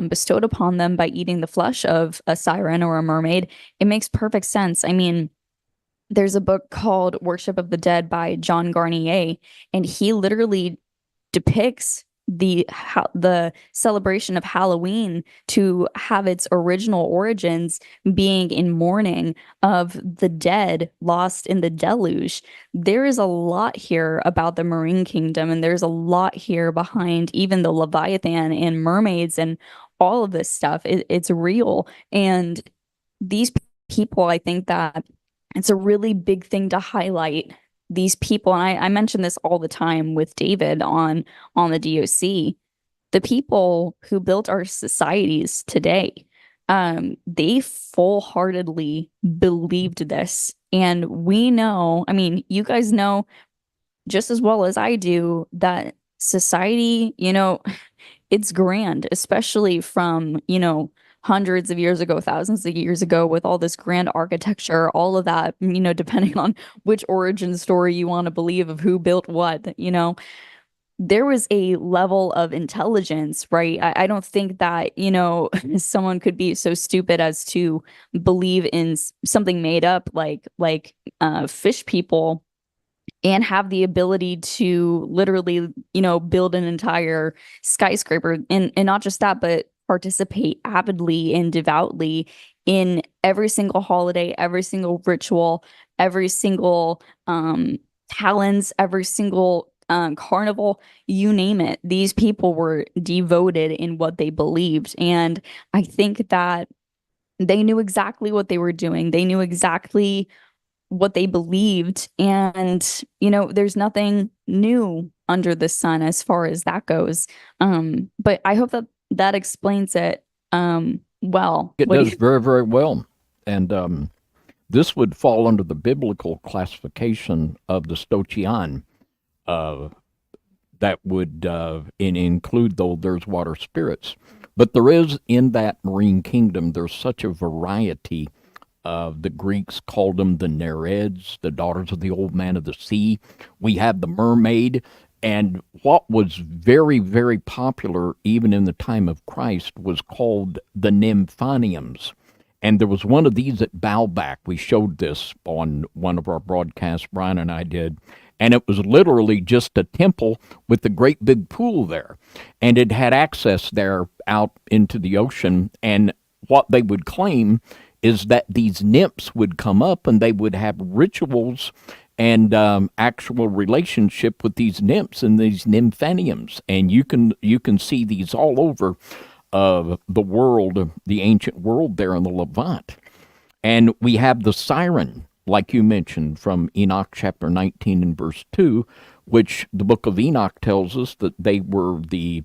Speaker 3: bestowed upon them by eating the flesh of a siren or a mermaid, it makes perfect sense. I mean, there's a book called Worship of the Dead by John Garnier, and he literally depicts the celebration of Halloween to have its original origins being in mourning of the dead lost in the deluge. There is a lot here about the marine kingdom, and there's a lot here behind even the Leviathan and mermaids and all of this stuff. It's real, and these people, I think that it's a really big thing to highlight. These people, and I mention this all the time with David on the DOC, the people who built our societies today, they full-heartedly believed this. And we know, I mean, you guys know just as well as I do that society, it's grand, especially from, hundreds of years ago, thousands of years ago, with all this grand architecture, all of that, depending on which origin story you want to believe of who built what, there was a level of intelligence, right? I don't think that, someone could be so stupid as to believe in something made up like fish people and have the ability to literally, build an entire skyscraper. And not just that, but participate avidly and devoutly in every single holiday, every single ritual, every single talons, every single carnival, you name it. These people were devoted in what they believed. And I think that they knew exactly what they were doing. They knew exactly what they believed. And, there's nothing new under the sun as far as that goes. But I hope that explains it well.
Speaker 2: It does very, very well. And this would fall under the biblical classification of the stoichion. That would include, though, there's water spirits. But there is, in that marine kingdom, there's such a variety The Greeks called them the Nereids, the daughters of the old man of the sea. We have the mermaid. And what was very, very popular even in the time of Christ was called the nymphaniums. And there was one of these at Baalbek. We showed this on one of our broadcasts, Brian and I did. And it was literally just a temple with a great big pool there. And it had access there out into the ocean. And what they would claim is that these nymphs would come up and they would have rituals and actual relationship with these nymphs and these nymphaniums. And you can see these all over the world, the ancient world there in the Levant. And we have the siren, like you mentioned, from Enoch chapter 19 and verse 2, which the book of Enoch tells us that they were the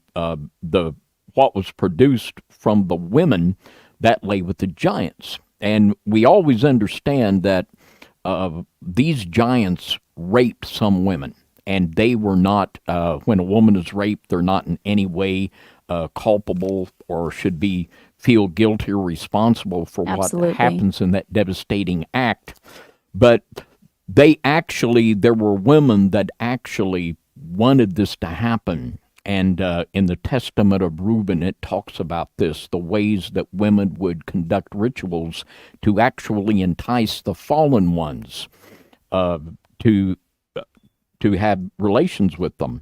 Speaker 2: what was produced from the women that lay with the giants. And we always understand that these giants raped some women, and they were not, when a woman is raped, they're not in any way culpable or should be feel guilty or responsible for
Speaker 3: Absolutely.
Speaker 2: what happens in that devastating act. But there were women that actually wanted this to happen. And in the Testament of Reuben, it talks about this, the ways that women would conduct rituals to actually entice the fallen ones to have relations with them.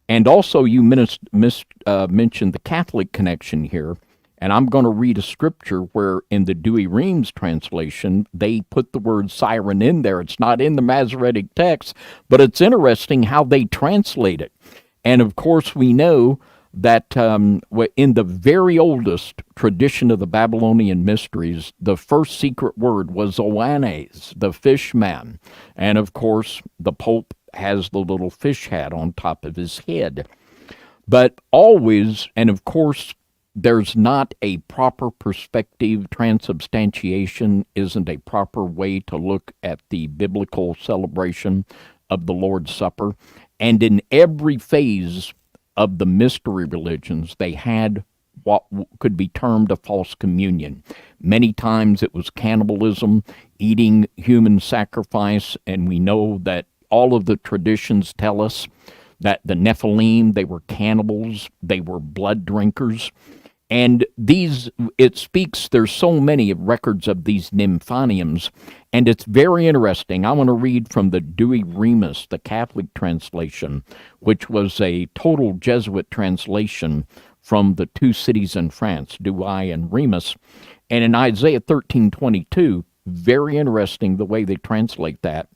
Speaker 2: And also you mentioned the Catholic connection here. And I'm going to read a scripture where in the Douay-Rheims translation, they put the word siren in there. It's not in the Masoretic text, but it's interesting how they translate it. And of course, we know that in the very oldest tradition of the Babylonian mysteries, the first secret word was Oannes, the fish man. And of course, the Pope has the little fish hat on top of his head. But always, and of course, there's not a proper perspective. Transubstantiation isn't a proper way to look at the biblical celebration of the Lord's Supper. And in every phase of the mystery religions, they had what could be termed a false communion. Many times it was cannibalism, eating human sacrifice, and we know that all of the traditions tell us that the Nephilim, they were cannibals, they were blood drinkers. And it speaks, there's so many records of these nymphaniums, and it's very interesting. I want to read from the Douay-Rheims, the Catholic translation, which was a total Jesuit translation from the two cities in France, Douay and Rheims. And in Isaiah 13:22, very interesting the way they translate that.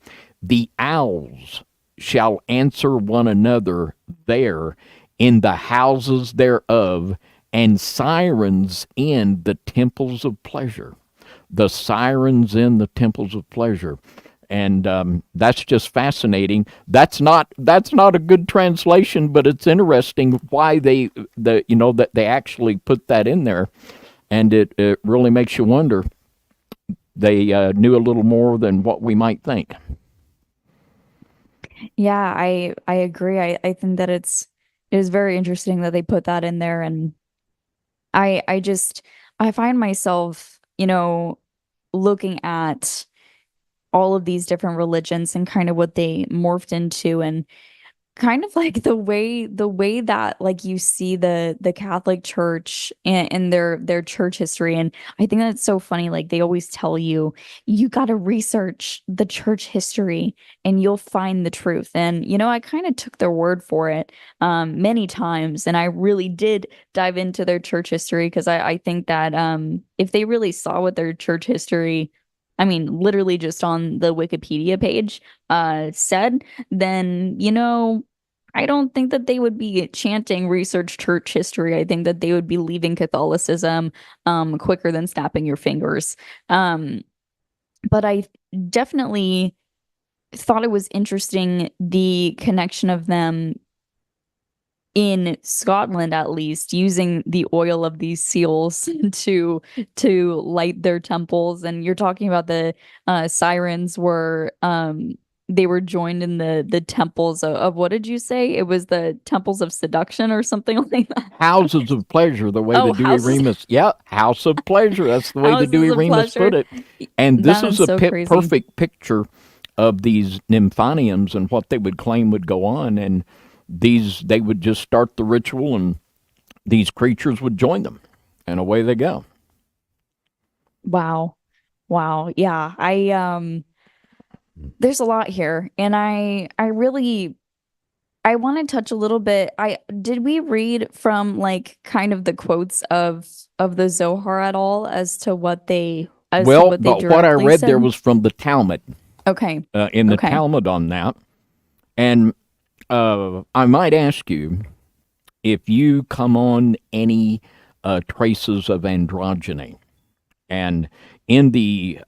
Speaker 2: The owls shall answer one another there in the houses thereof, and sirens in the temples of pleasure. The sirens in the temples of pleasure. And that's just fascinating. That's not a good translation, but it's interesting why that they actually put that in there. And it really makes you wonder. They knew a little more than what we might think.
Speaker 3: Yeah, I agree. I think that it is very interesting that they put that in there. And I find myself, looking at all of these different religions and kind of what they morphed into, and kind of like the way that like you see the Catholic Church and their church history. And I think that's so funny. Like they always tell you got to research the church history and you'll find the truth. And I kind of took their word for it many times, and I really did dive into their church history, because I think that if they really saw what their church history, I mean, literally just on the Wikipedia page said, then, I don't think that they would be chanting research church history. I think that they would be leaving Catholicism quicker than snapping your fingers. But I definitely thought it was interesting, the connection of them in Scotland, at least, using the oil of these seals to light their temples. And you're talking about the sirens were they were joined in the temples of what did you say? It was the temples of seduction or something like that.
Speaker 2: Houses of pleasure, the way the
Speaker 3: Oh,
Speaker 2: Dewey
Speaker 3: houses
Speaker 2: Remus, yeah, house of pleasure. That's the way the
Speaker 3: houses
Speaker 2: Dewey
Speaker 3: of
Speaker 2: Remus put
Speaker 3: pleasure.
Speaker 2: it. And this
Speaker 3: That
Speaker 2: is
Speaker 3: is
Speaker 2: a
Speaker 3: so crazy.
Speaker 2: perfect picture of these nymphoniums and what they would claim would go on. And they would just start the ritual, and these creatures would join them, and away they go.
Speaker 3: Wow. Wow. Yeah. There's a lot here, and I really I want to touch a little bit. I did we read from like kind of the quotes of the Zohar at all as to
Speaker 2: Well,
Speaker 3: what they
Speaker 2: but what I
Speaker 3: directly
Speaker 2: read there
Speaker 3: said?
Speaker 2: was from the Talmud,
Speaker 3: Okay.
Speaker 2: in the
Speaker 3: Okay.
Speaker 2: Talmud on that. And I might ask you if you come on any traces of androgyny. And in the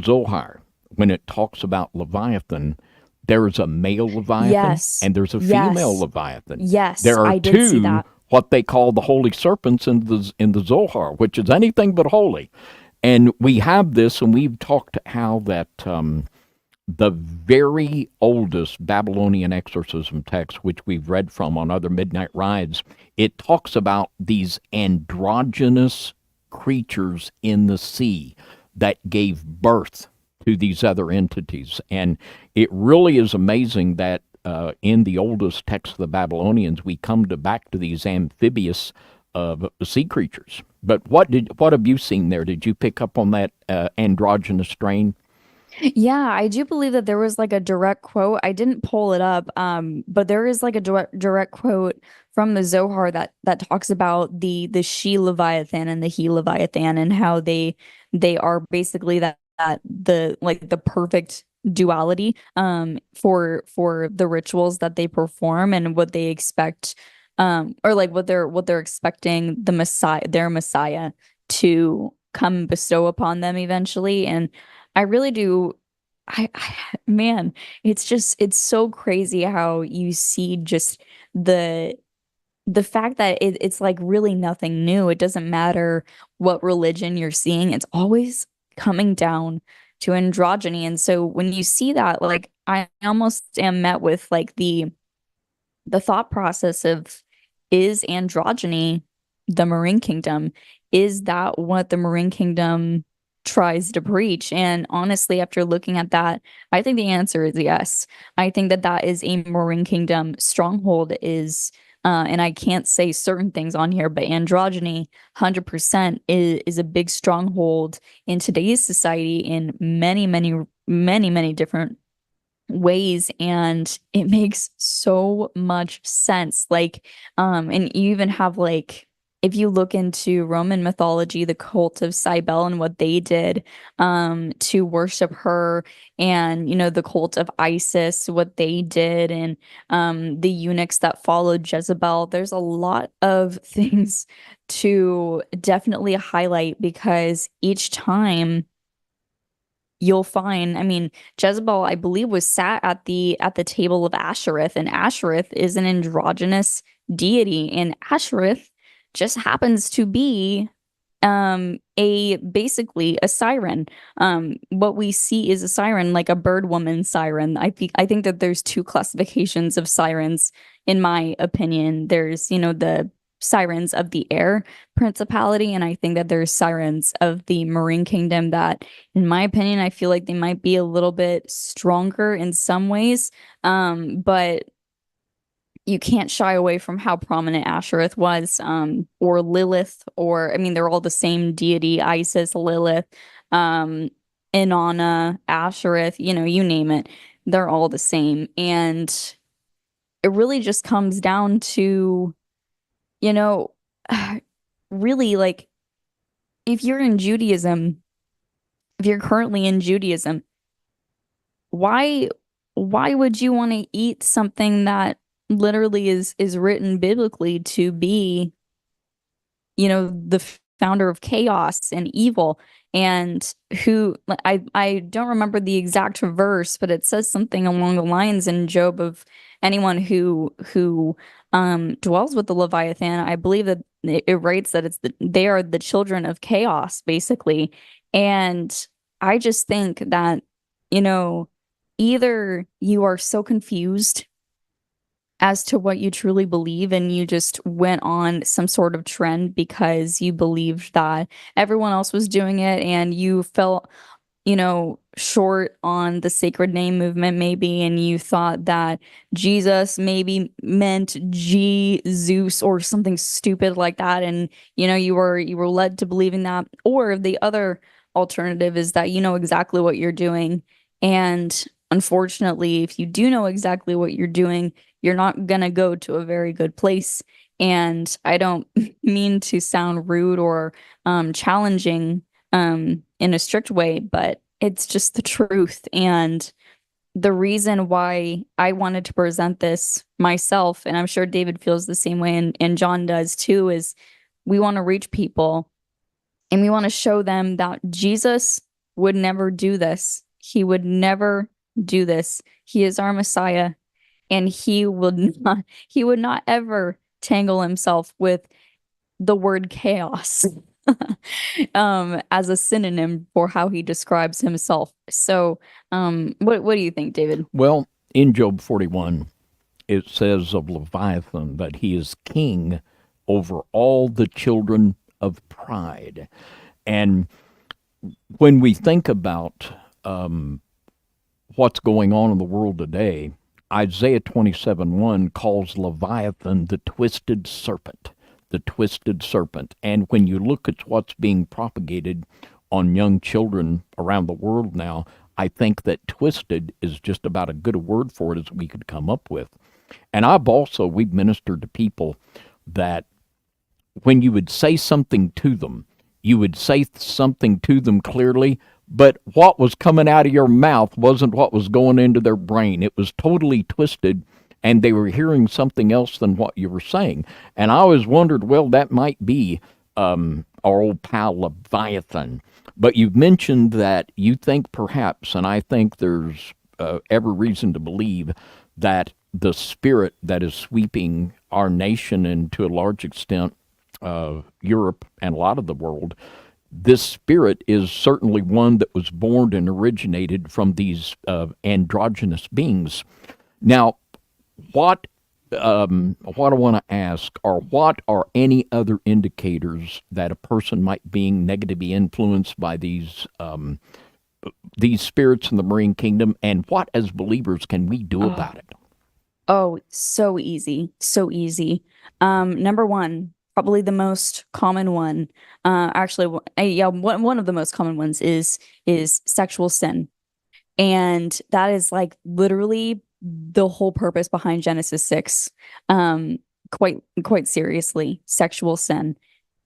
Speaker 2: Zohar, when it talks about Leviathan, there's a male Leviathan
Speaker 3: Yes.
Speaker 2: and there's a female
Speaker 3: Yes.
Speaker 2: Leviathan.
Speaker 3: Yes,
Speaker 2: There are
Speaker 3: I did see
Speaker 2: two
Speaker 3: that.
Speaker 2: what they call the holy serpents in the Zohar, which is anything but holy. And we have this, and we've talked how that the very oldest Babylonian exorcism text, which we've read from on other midnight rides, it talks about these androgynous creatures in the sea that gave birth to these other entities. And it really is amazing that in the oldest text of the Babylonians, we come back to these amphibious sea creatures. But what have you seen there? Did you pick up on that androgynous strain?
Speaker 3: Yeah, I do believe that there was like a direct quote. I didn't pull it up, but there is like a direct quote from the Zohar that talks about the she Leviathan and the he Leviathan and how they are basically that the like the perfect duality for the rituals that they perform and what they expect or like what they're expecting their Messiah to come bestow upon them eventually. And I really do. Man, it's so crazy how you see just the the fact that it's like really nothing new. It doesn't matter what religion you're seeing. It's always coming down to androgyny. And so when you see that, like I almost am met with like the thought process of is androgyny the Marine Kingdom? Is that what the Marine Kingdom tries to preach? And honestly, after looking at that, I think the answer is yes. I think that that is a Marine Kingdom stronghold and I can't say certain things on here, but androgyny 100% is a big stronghold in today's society in many different ways, and it makes so much sense. Like and you even have like if you look into Roman mythology, the cult of Cybele and what they did to worship her, and you know the cult of Isis, what they did, and the eunuchs that followed Jezebel. There's a lot of things to definitely highlight because each time you'll find, I mean, Jezebel, I believe, was sat at the table of Ashereth, and Ashereth is an androgynous deity, and Ashereth just happens to be a basically a siren. What we see is a siren, like a bird woman siren. I think that there's two classifications of sirens, in my opinion. There's, you know, the sirens of the air principality, and I think that there's sirens of the Marine Kingdom that, in my opinion, I feel like they might be a little bit stronger in some ways. But you can't shy away from how prominent Ashereth was, or Lilith, or I mean, they're all the same deity: Isis, Lilith, um, Inanna, Ashereth. You know, you name it, they're all the same, and it really just comes down to, you know, really like if you're in Judaism, if you're currently in Judaism, why why would you want to eat something that literally is written biblically to be, you know, the founder of chaos and evil, and who I don't remember the exact verse, but it says something along the lines in Job of anyone who dwells with the Leviathan. I believe that it writes that they are the children of chaos, basically. And I just think that, you know, either you are so confused as to what you truly believe and you just went on some sort of trend because you believed that everyone else was doing it and you felt, short on the sacred name movement maybe, and you thought that Jesus maybe meant Zeus or something stupid like that, and you were led to believing that. Or the other alternative is that you know exactly what you're doing, and unfortunately, if you do know exactly what you're doing, you're not gonna go to a very good place. And I don't mean to sound rude or challenging in a strict way, but it's just the truth. And the reason why I wanted to present this myself, and I'm sure David feels the same way, and John does too, is we want to reach people and we want to show them that Jesus would never do this. He would never do this. He is our Messiah, and he would not ever tangle himself with the word chaos as a synonym for how he describes himself. So, what do you think, David?
Speaker 2: Well, in Job 41, it says of Leviathan that he is king over all the children of pride. And when we think about what's going on in the world today, Isaiah 27:1 calls Leviathan the twisted serpent. The twisted serpent. And when you look at what's being propagated on young children around the world now, I think that twisted is just about as good a word for it as we could come up with. And we've ministered to people that when you would say something to them, you would say something to them clearly, but what was coming out of your mouth wasn't what was going into their brain. It was totally twisted, and they were hearing something else than what you were saying. And I always wondered, well, that might be our old pal Leviathan. But you've mentioned that you think perhaps, and I think there's every reason to believe that the spirit that is sweeping our nation and to a large extent Europe and a lot of the world, this spirit is certainly one that was born and originated from these androgynous beings. Now, what I want to ask are, what are any other indicators that a person might be negatively influenced by these spirits in the marine kingdom, and what as believers can we do about it?
Speaker 3: Oh, so easy. So easy. Number one, probably the most common one, one of the most common ones is sexual sin. And that is like literally the whole purpose behind Genesis 6. Quite seriously, sexual sin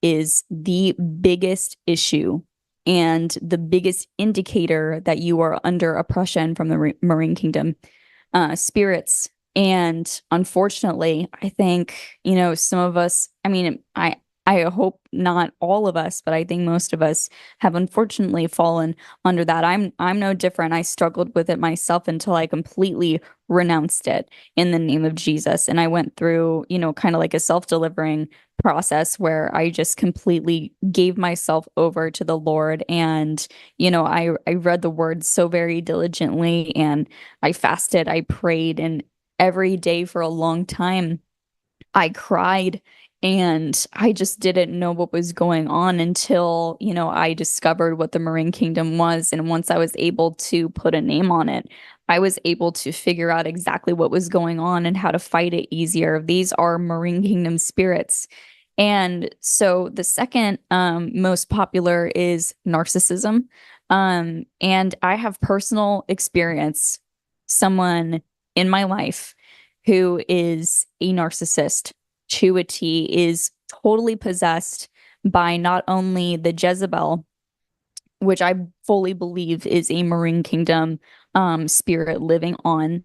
Speaker 3: is the biggest issue and the biggest indicator that you are under oppression from the marine kingdom, spirits. And unfortunately, I think, some of us, I hope not all of us, but I think most of us have unfortunately fallen under that. I'm no different. I struggled with it myself until I completely renounced it in the name of Jesus. And I went through, kind of like a self-delivering process where I just completely gave myself over to the Lord. And, I read the word so very diligently, and I fasted, I prayed, and every day for a long time I cried, and I just didn't know what was going on until, I discovered what the marine kingdom was. And once I was able to put a name on it, I was able to figure out exactly what was going on and how to fight it easier. These are marine kingdom spirits. And so the second most popular is narcissism. And I have personal experience, someone in my life who is a narcissist to a T, is totally possessed by not only the Jezebel, which I fully believe is a marine kingdom spirit living on,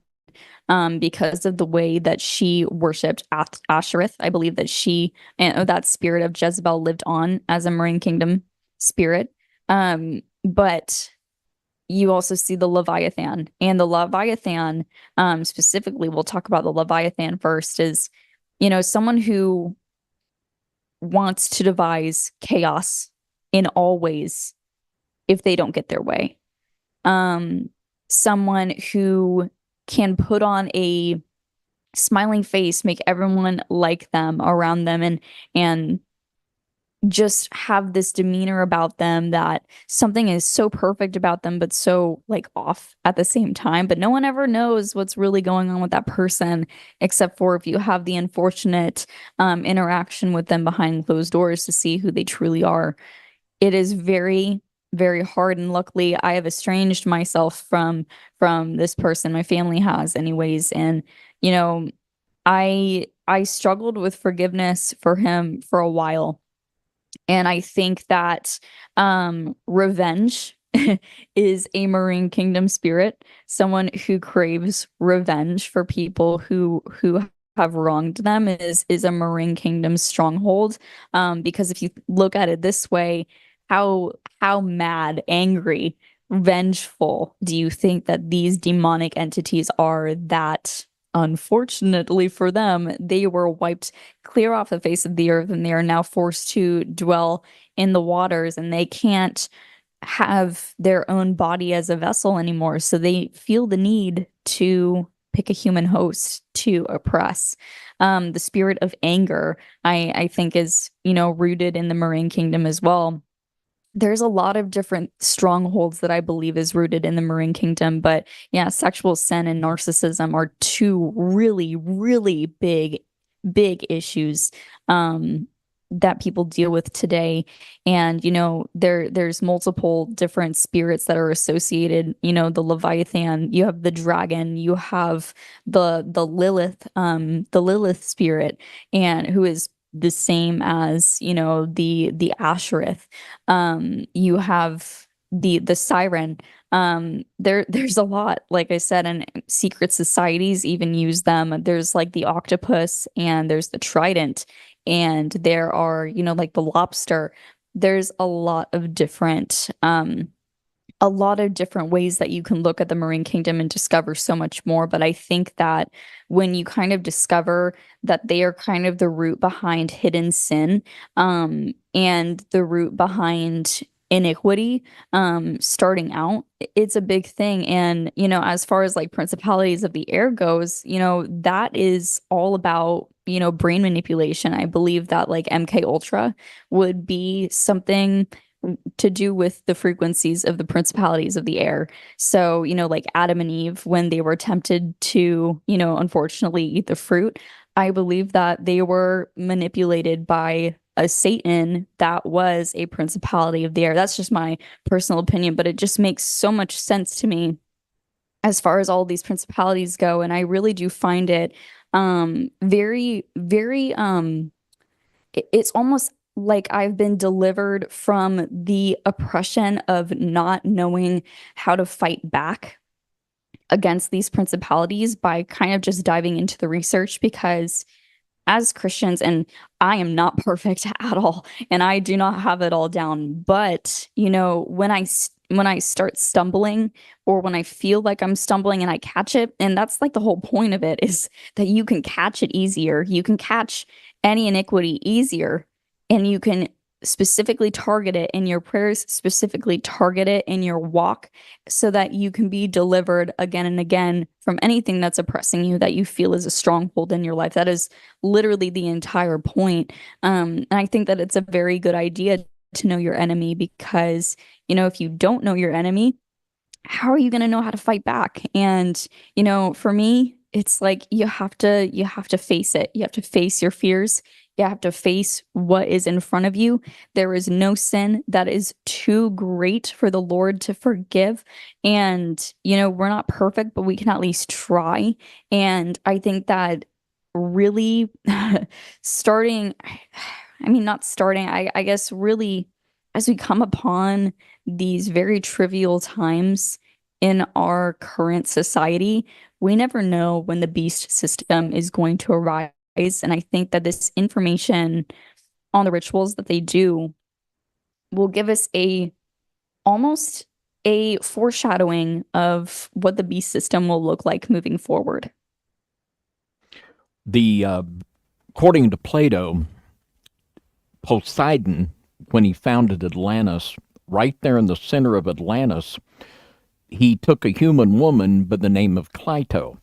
Speaker 3: because of the way that she worshipped Ashereth. I believe that that spirit of Jezebel lived on as a marine kingdom spirit. But you also see the Leviathan, and the Leviathan, specifically, we'll talk about the Leviathan first, is, someone who wants to devise chaos in all ways if they don't get their way. someone who can put on a smiling face, make everyone like them around them, and just have this demeanor about them that something is so perfect about them but so like off at the same time. But no one ever knows what's really going on with that person, except for if you have the unfortunate interaction with them behind closed doors to see who they truly are. It is very, very hard, and luckily I have estranged myself from this person. My family has anyways, and you know, I struggled with forgiveness for him for a while. And I think that revenge is a Marine Kingdom spirit, someone who craves revenge for people who have wronged them is a Marine Kingdom stronghold. Because if you look at it this way, how mad, angry, vengeful do you think that these demonic entities are that unfortunately for them, they were wiped clear off the face of the earth and they are now forced to dwell in the waters and they can't have their own body as a vessel anymore. So they feel the need to pick a human host to oppress. The spirit of anger, I think is, rooted in the Marine Kingdom as well. There's a lot of different strongholds that I believe is rooted in the Marine Kingdom, but yeah, sexual sin and narcissism are two really, really big issues that people deal with today. And there's multiple different spirits that are associated. The Leviathan, you have the dragon, you have the Lilith spirit, and who is the same as the Ashereth. You have the siren. There's a lot, like I said, and secret societies even use them. There's like the octopus and there's the trident, and there are like the lobster. There's a lot of different ways that you can look at the Marine Kingdom and discover so much more. But I think that when you kind of discover that they are kind of the root behind hidden sin, and the root behind iniquity, starting out, it's a big thing. And, as far as like principalities of the air goes, that is all about, brain manipulation. I believe that like MK Ultra would be something to do with the frequencies of the principalities of the air. So, like Adam and Eve, when they were tempted to, unfortunately eat the fruit, I believe that they were manipulated by a Satan that was a principality of the air. That's just my personal opinion, but it just makes so much sense to me as far as all these principalities go. And I really do find it very, very it's almost like I've been delivered from the oppression of not knowing how to fight back against these principalities by kind of just diving into the research. Because as Christians, and I am not perfect at all, and I do not have it all down, but when I start stumbling, or when I feel like I'm stumbling and I catch it, and that's like the whole point of it, is that you can catch it easier. You can catch any iniquity easier, and you can specifically target it in your prayers, specifically target it in your walk, so that you can be delivered again and again from anything that's oppressing you, that you feel is a stronghold in your life. That is literally the entire point. And I think that it's a very good idea to know your enemy, because if you don't know your enemy, how are you going to know how to fight back? And for me, it's like you have to face it. You have to face your fears. You have to face what is in front of you. There is no sin that is too great for the Lord to forgive. And we're not perfect, but we can at least try. And I think that really starting, I mean, not starting, I guess really, as we come upon these very trivial times in our current society, we never know when the beast system is going to arise. And I think that this information on the rituals that they do will give us almost a foreshadowing of what the beast system will look like moving forward.
Speaker 2: According to Plato, Poseidon, when he founded Atlantis, right there in the center of Atlantis, he took a human woman by the name of Clito,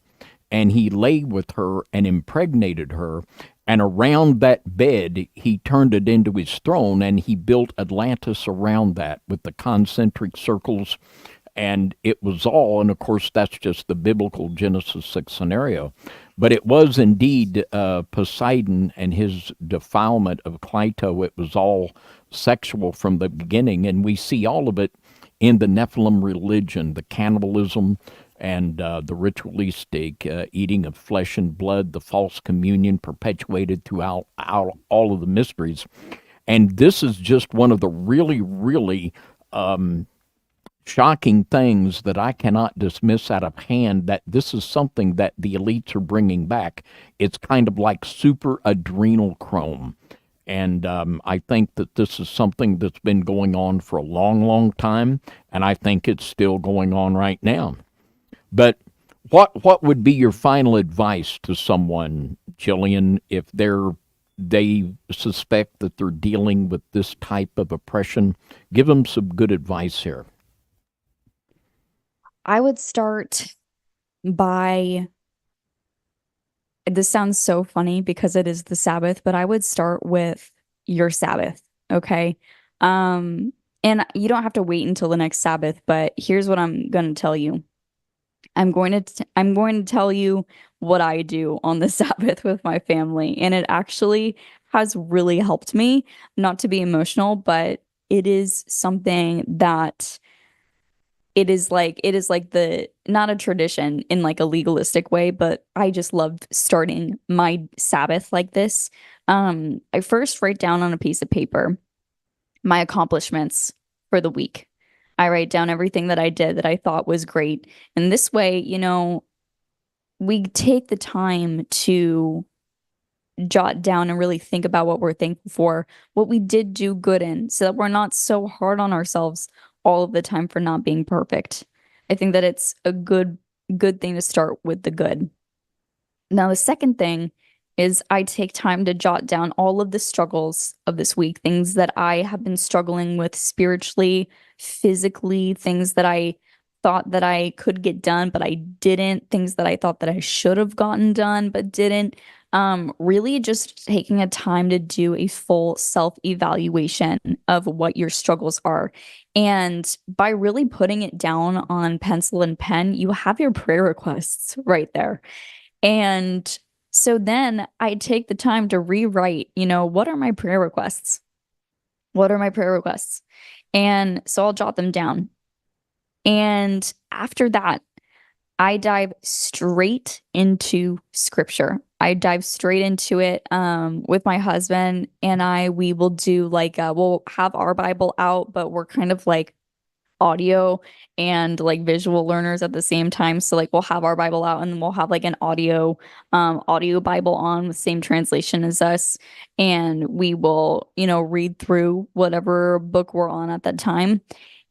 Speaker 2: and he lay with her and impregnated her. And around that bed, he turned it into his throne, and he built Atlantis around that with the concentric circles. And it was all, and of course, that's just the biblical Genesis 6 scenario. But it was indeed Poseidon and his defilement of Clito. It was all sexual from the beginning, and we see all of it in the Nephilim religion, the cannibalism and the ritualistic eating of flesh and blood, the false communion perpetuated throughout all of the mysteries. And this is just one of the really, really shocking things that I cannot dismiss out of hand, that this is something that the elites are bringing back. It's kind of like super adrenochrome. And I think that this is something that's been going on for a long, long time, and I think it's still going on right now. But what would be your final advice to someone, Jillian, if they suspect that they're dealing with this type of oppression? Give them some good advice here.
Speaker 3: I would start by, this sounds so funny because it is the Sabbath, but I would start with your Sabbath, okay? And you don't have to wait until the next Sabbath, but here's what I'm going to tell you. I'm going to tell you what I do on the Sabbath with my family, and it actually has really helped me, not to be emotional, but it is something that it is like the, not a tradition in like a legalistic way, but I just loved starting my Sabbath like this. I first write down on a piece of paper my accomplishments for the week. I write down everything that I did that I thought was great. And this way, we take the time to jot down and really think about what we're thankful for, what we did do good in, so that we're not so hard on ourselves all of the time for not being perfect. I think that it's a good thing to start with the good. Now, the second thing is I take time to jot down all of the struggles of this week, things that I have been struggling with spiritually, physically, things that I thought that I could get done, but I didn't, things that I thought that I should have gotten done, but didn't. Really just taking a time to do a full self-evaluation of what your struggles are. And by really putting it down on pencil and pen, you have your prayer requests right there. And so then I take the time to rewrite, what are my prayer requests? What are my prayer requests? And so I'll jot them down. And after that, I dive straight into scripture. I dive straight into it with my husband, and we will do we'll have our Bible out, but we're kind of like audio and like visual learners at the same time. So like we'll have our Bible out, and then we'll have like an audio Bible on with same translation as us, and we will read through whatever book we're on at that time.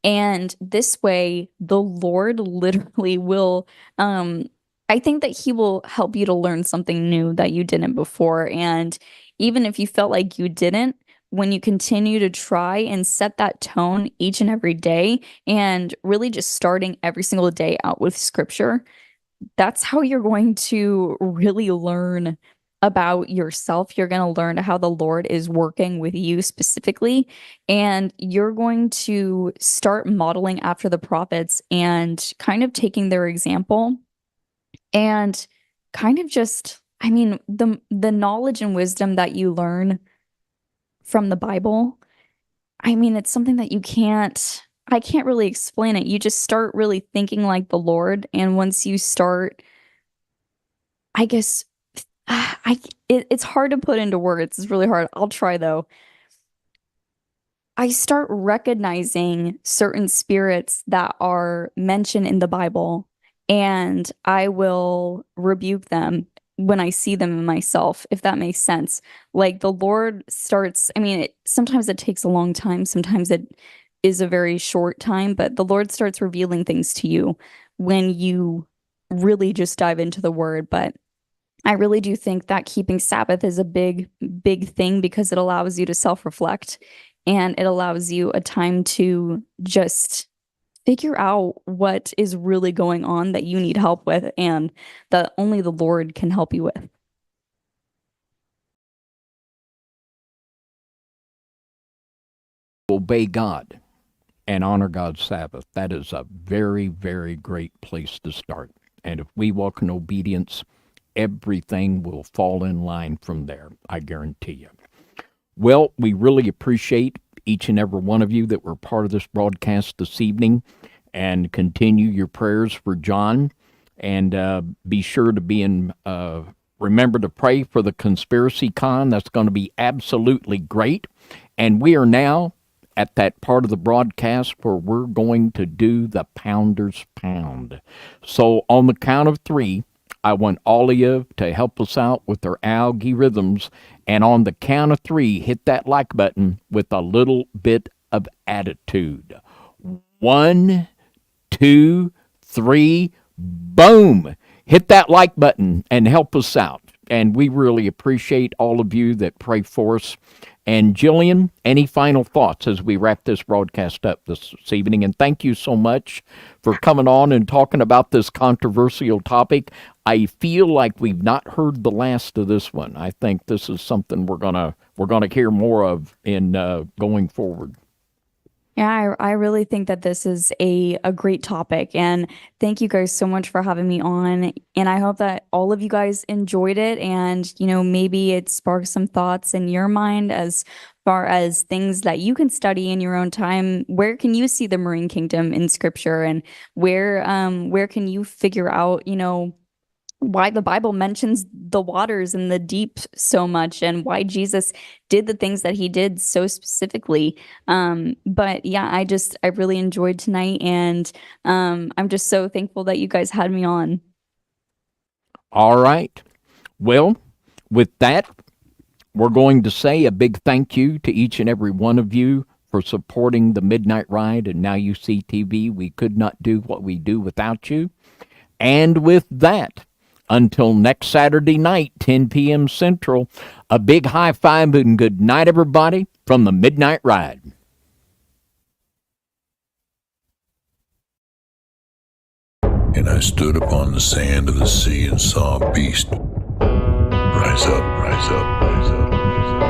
Speaker 3: And this way, the Lord literally will, I think that he will help you to learn something new that you didn't before. And even if you felt like you didn't, when you continue to try and set that tone each and every day, and really just starting every single day out with scripture, that's how you're going to really learn about yourself. You're going to learn how the Lord is working with you specifically, and you're going to start modeling after the prophets and kind of taking their example, and kind of just, the knowledge and wisdom that you learn from the Bible. It's something that I can't really explain it. You just start really thinking like the Lord, and once you start, I guess, it's hard to put into words. It's really hard. I'll try though. I start recognizing certain spirits that are mentioned in the Bible, and I will rebuke them when I see them in myself, if that makes sense. Like the Lord starts, sometimes it takes a long time, sometimes it is a very short time, but the Lord starts revealing things to you when you really just dive into the word. But I really do think that keeping Sabbath is a big, big thing, because it allows you to self-reflect, and it allows you a time to just figure out what is really going on that you need help with and that only the Lord can help you with.
Speaker 2: Obey God and honor God's Sabbath. That is a very, very great place to start. And if we walk in obedience, everything will fall in line from there, I guarantee you. Well, we really appreciate each and every one of you that were part of this broadcast this evening, and continue your prayers for John, and be sure to remember to pray for the Conspiracy Con. That's going to be absolutely great. And we are now at that part of the broadcast where we're going to do the Pounder's Pound. So on the count of three, I want all of you to help us out with our algorithms. And on the count of three, hit that like button with a little bit of attitude. 1, 2, 3, boom! Hit that like button and help us out. And we really appreciate all of you that pray for us. And Jillian, any final thoughts as we wrap this broadcast up this evening? And thank you so much for coming on and talking about this controversial topic. I feel like we've not heard the last of this one. I think this is something we're gonna hear more of in going forward.
Speaker 3: Yeah, I really think that this is a great topic, and thank you guys so much for having me on. And I hope that all of you guys enjoyed it, and maybe it sparks some thoughts in your mind as far as things that you can study in your own time. Where can you see the marine kingdom in scripture, and where can you figure out why the Bible mentions the waters and the deep so much, and why Jesus did the things that he did so specifically. But yeah, I really enjoyed tonight, and I'm just so thankful that you guys had me on.
Speaker 2: All right. Well, with that, we're going to say a big thank you to each and every one of you for supporting the Midnight Ride and NYSTV. We could not do what we do without you. And with that, until next Saturday night, 10 p.m. Central, a big high five and good night, everybody, from the Midnight Ride.
Speaker 1: And I stood upon the sand of the sea and saw a beast rise up, rise up, rise up, rise up.